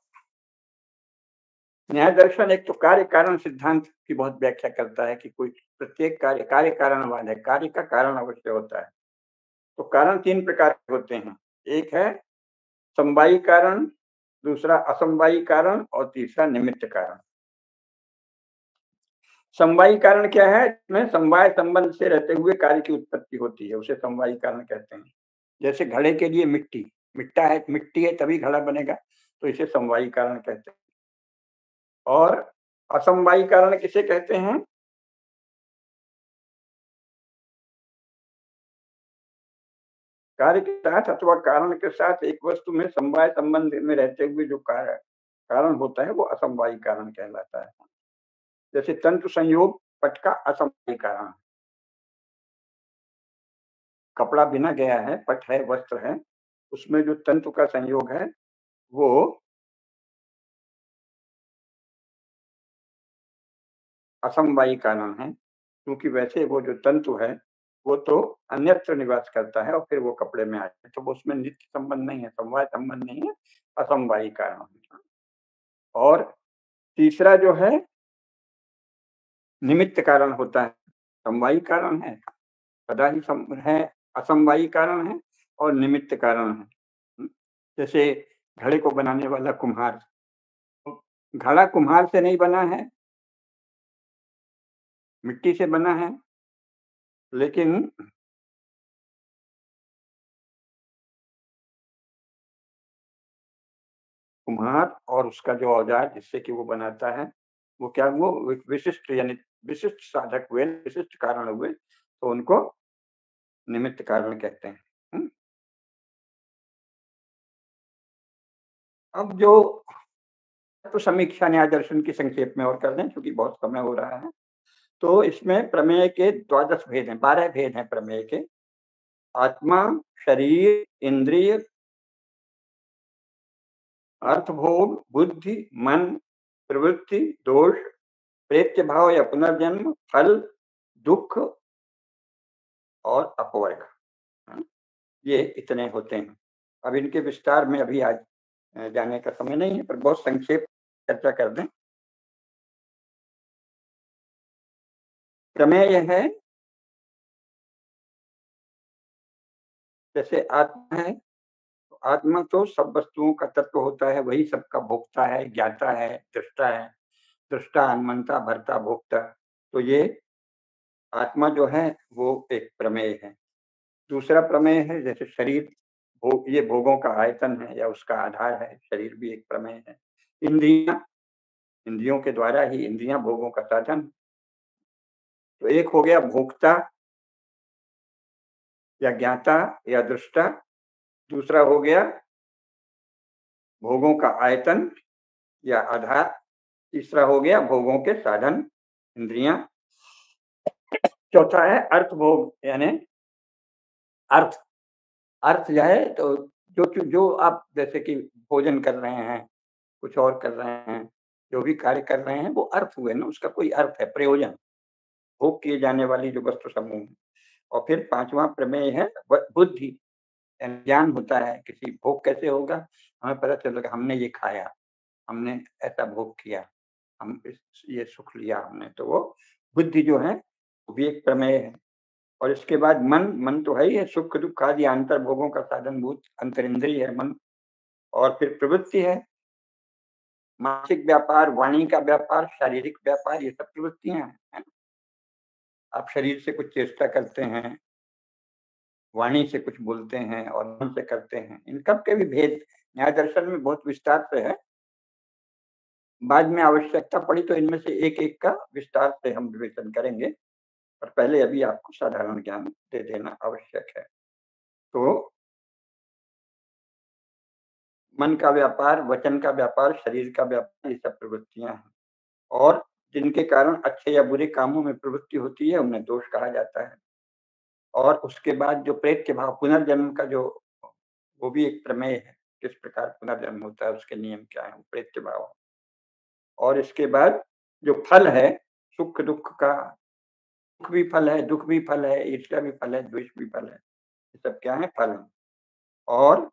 न्याय दर्शन एक तो कार्य कारण सिद्धांत की बहुत व्याख्या करता है कि कोई प्रत्येक कार्य कार्य कारणवाद है, कार्य का कारण अवश्य होता है। तो कारण 3 प्रकार के होते हैं। एक है समवायी कारण, दूसरा असमवायी कारण और तीसरा निमित्त कारण। समवायी कारण क्या है, इसमें समवाय संबंध से रहते हुए कार्य की उत्पत्ति होती है, उसे समवायी कारण कहते हैं। जैसे घड़े के लिए मिट्टी, मिट्टी है तभी घड़ा बनेगा, तो इसे समवायी कारण कहते हैं। और असमवायी कारण किसे कहते हैं, कार्य के साथ अथवा कारण के साथ एक वस्तु में समवाय संबंध में रहते हुए जो कारण होता है वो असमवायी कारण कहलाता है। जैसे तंतु संयोग पट का असमवायी कारण, कपड़ा बिना गया है, पट है, वस्त्र है, उसमें जो तंतु का संयोग है वो असमवायी कारण है, क्योंकि वैसे वो जो तंतु है वो तो अन्यत्र निवास करता है और फिर वो कपड़े में आ जाए, तो वो उसमें नित्य संबंध नहीं है, समवाय संबंध नहीं है, असमवायी कारण है। और तीसरा जो है निमित्त कारण होता है, समवायी कारण है, सदा ही है, असमवायी कारण है और निमित्त कारण है। जैसे घड़े को बनाने वाला कुम्हार, घड़ा कुम्हार से नहीं बना है, मिट्टी से बना है, लेकिन कुम्हार और उसका जो औज़ार जिससे कि वो बनाता है, वो क्या वो विशिष्ट यानी विशिष्ट साधक हुए, विशिष्ट कारण हुए, तो उनको निमित्त कारण कहते हैं। हुँ? अब जो तो समीक्षा न्याय दर्शन की संक्षेप में और कर दें क्योंकि बहुत समय हो रहा है। तो इसमें प्रमेय के द्वादश भेद हैं, 12 भेद हैं प्रमेय के। आत्मा, शरीर, इंद्रिय, अर्थभोग, बुद्धि, मन, प्रवृत्ति, दोष, प्रेत्य भाव या पुनर्जन्म, फल, दुःख और अपवर्ग। हाँ, ये इतने होते हैं। अब इनके विस्तार में अभी आज जाने का समय नहीं है, पर बहुत संक्षेप चर्चा कर दें। प्रमेय है, जैसे आत्मा है, तो आत्मा तो सब वस्तुओं का तत्व होता है, वही सबका भोक्ता है, ज्ञाता है, दृष्टा है। दृष्टा, अनमनता, भर्ता, भोक्ता। तो ये आत्मा जो है वो एक प्रमेय है। दूसरा प्रमेय है जैसे शरीर, ये भोगों का आयतन है या उसका आधार है, शरीर भी एक प्रमेय है। इंद्रियाँ, इंद्रियों के द्वारा ही इंद्रियाँ भोगों का साधन। तो एक हो गया भोक्ता या ज्ञाता या दृष्टा, दूसरा हो गया भोगों का आयतन या आधार, तीसरा हो गया भोगों के साधन, इंद्रियाँ, चौथा है अर्थ भोग यानी अर्थ। अर्थ जो है तो जो आप जैसे कि भोजन कर रहे हैं, कुछ और कर रहे हैं, जो भी कार्य कर रहे हैं वो अर्थ हुए ना, उसका कोई अर्थ है, प्रयोजन, भोग किए जाने वाली जो वस्तु समूह है। और फिर 5वां प्रमेय है बुद्धि, यानी ज्ञान होता है, किसी भोग कैसे होगा? हमें पता चलेगा हमने ये खाया, हमने ऐसा भोग किया, हम ये सुख लिया हमने, तो वो बुद्धि जो है, वो भी एक प्रमेय है। और इसके बाद मन, मन तो है ही है, सुख-दुःख आदि अंतर्भोगों का साधनभूत अंतरिंद्रिय है मन। और फिर प्रवृत्ति है, मानसिक व्यापार, वाणी का व्यापार, शारीरिक व्यापार, ये सब प्रवृत्तियाँ हैं, है ना? आप शरीर से कुछ चेष्टा करते हैं, वाणी से कुछ बोलते हैं और मन से करते हैं। इन सब के भी भेद न्याय दर्शन में बहुत विस्तार से है। बाद में आवश्यकता पड़ी तो इनमें से एक-एक का विस्तार से हम विवेचन करेंगे, पर पहले अभी आपको साधारण ज्ञान दे देना आवश्यक है। तो मन का व्यापार, वचन का व्यापार, शरीर का व्यापार, ये सब प्रवृत्तियाँ हैं। और जिनके कारण अच्छे या बुरे कामों में प्रवृत्ति होती है, उन्हें दोष कहा जाता है। और उसके बाद जो प्रेत्य भाव पुनर्जन्म का जो वो भी एक प्रमेय है, किस प्रकार पुनर्जन्म होता है, उसके नियम क्या हैं, प्रेत्य भाव। और इसके बाद जो फल है, सुख-दुःख का, सुख भी फल है, दुःख भी फल है, ईर्ष्या भी फल है, द्वेष भी फल है। ये सब क्या है? फल हैं। और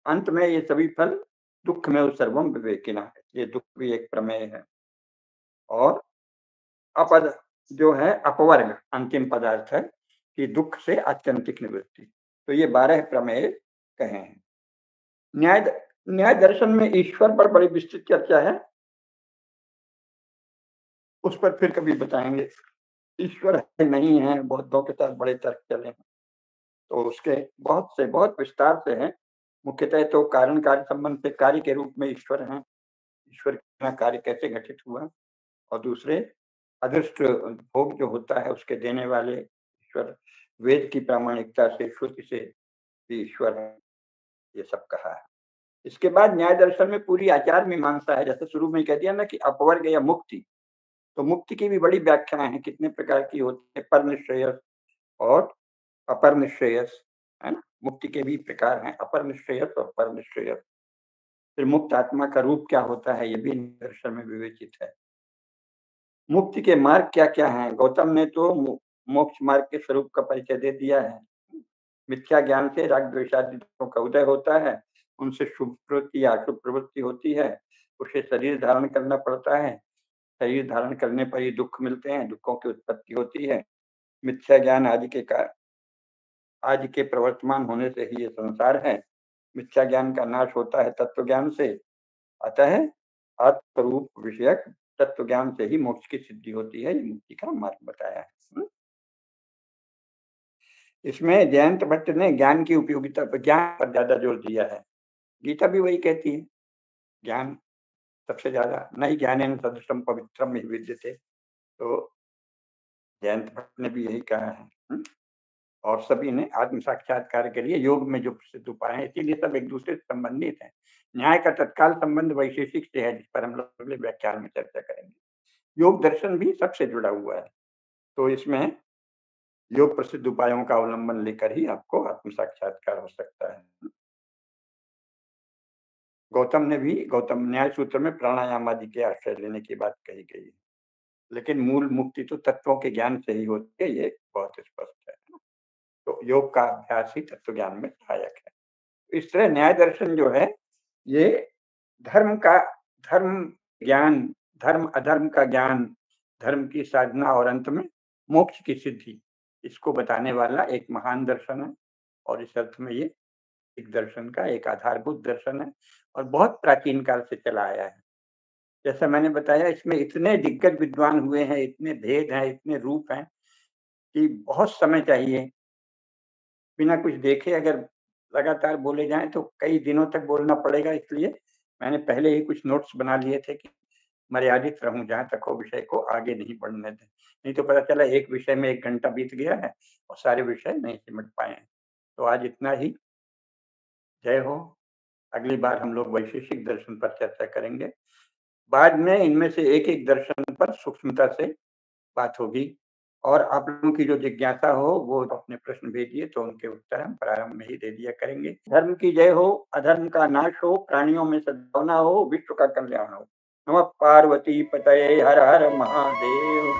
अंत में ये सभी फल दुःखमेव सर्वम विवेकिनः, ये दुःख भी एक प्रमेय है। और अपद जो है अपवर्ग अंतिम पदार्थ है कि दुःख से आत्यंतिक निवृत्ति। तो ये 12 प्रमेय कहे हैं। न्याय न्याय दर्शन में ईश्वर पर बड़ी विस्तृत चर्चा है, उस पर फिर कभी बताएँगे। ईश्वर है, नहीं है, बौद्धों के साथ बड़े तर्क चले हैं, तो उसके बहुत विस्तार से हैं। मुख्यतः तो कारण कार्य संबंध से कार्य के रूप में ईश्वर हैं। ईश्वर के बिना कार्य कैसे घटित हुआ? और दूसरे अदृष्ट भोग जो होता है उसके देने वाले ईश्वर, वेद की प्रामाणिकता से, श्रुति से भी ईश्वर है, ये सब कहा है। इसके बाद न्याय दर्शन में पूरी आचार मीमांसा है, जैसे शुरू में ही कह दिया ना कि अपवर्ग या मुक्ति, तो मुक्ति की भी बड़ी व्याख्याएँ हैं, कितने प्रकार की होती है, परनिश्रेयस और अपर निश्रेयस, है ना? मुक्ति के भी प्रकार हैं, अपर निश्रेयस और परनिश्रेयस। फिर मुक्त आत्मा का रूप क्या होता है, ये भी दर्शन में विवेचित है। मुक्ति के मार्ग क्या-क्या हैं? गौतम ने तो मोक्ष मार्ग के स्वरूप का परिचय दे दिया है। मिथ्या ज्ञान से राग द्वेषादि दोषों का उदय होता है, उनसे शुभ प्रवृत्ति या अशुभ प्रवृत्ति होती है, उसे शरीर धारण करना पड़ता है, शरीर धारण करने पर ही दुःख मिलते हैं, दुःखों की उत्पत्ति होती है। मिथ्या ज्ञान आदि के प्रवर्तमान होने से ही ये संसार है। मिथ्या ज्ञान का नाश होता है तत्व ज्ञान से, अतः आत्मस्वरूप विषयक तत्व ज्ञान से ही मोक्ष की सिद्धि होती है, ये मुक्ति का मार्ग बताया है। इसमें जयंत भट्ट ने ज्ञान की उपयोगिता पर ज्ञान पर ज़्यादा जोर दिया है। गीता भी वही कहती है। ज्ञान सबसे ज़्यादा नहीं ज्ञानेन सदृशं पवित्रम हि विद्यते। तो जयंत भट्ट ने भी यही कहा है। और सभी ने आत्म साक्षात्कार के लिए योग में जो प्रसिद्ध उपाय हैं, इसीलिए सब एक दूसरे से संबंधित हैं। न्याय का तत्काल संबंध वैशेषिक से है, जिस पर हम लोग अगले व्याख्यान में चर्चा करेंगे। योग दर्शन भी सबसे जुड़ा हुआ है, तो इसमें योग प्रसिद्ध उपायों का अवलंबन लेकर ही आपको आत्म साक्षात्कार हो सकता है। गौतम न्याय सूत्र में प्राणायाम आदि के आश्रय लेने की बात कही गई है, लेकिन मूल मुक्ति तो तत्वों के ज्ञान से ही होती है, ये बहुत स्पष्ट है। तो योग का अभ्यास ही तत्व ज्ञान में सहायक है। इस तरह न्याय दर्शन जो है, ये धर्म का धर्म ज्ञान, धर्म अधर्म का ज्ञान, धर्म की साधना और अंत में मोक्ष की सिद्धि, इसको बताने वाला एक महान दर्शन है। और इस अर्थ में ये एक दर्शन का एक आधारभूत दर्शन है और बहुत प्राचीन काल से चला आया है। जैसा मैंने बताया, इसमें इतने दिग्गज विद्वान हुए हैं, इतने भेद हैं, इतने रूप हैं कि बहुत समय चाहिए। बिना कुछ देखे अगर लगातार बोले जाएँ तो कई दिनों तक बोलना पड़ेगा, इसलिए मैंने पहले ही कुछ नोट्स बना लिए थे कि मर्यादित रहूँ, जहाँ तक हो विषय को आगे नहीं बढ़ने दें। नहीं तो पता चला एक विषय में 1 घंटा बीत गया है और सारे विषय नहीं सिमट पाए हैं। तो आज इतना ही। जय हो। अगली बार हम लोग वैशेषिक दर्शन पर चर्चा करेंगे। बाद में इनमें से एक-एक दर्शन पर सूक्ष्मता से बात होगी। और आप लोगों की जो जिज्ञासा हो वो अपने प्रश्न भेजिए, तो उनके उत्तर हम प्रारंभ में ही दे दिया करेंगे। धर्म की जय हो, अधर्म का नाश हो, प्राणियों में सद्भावना हो, विश्व का कल्याण हो। नमः पार्वती पतये, हर हर महादेव।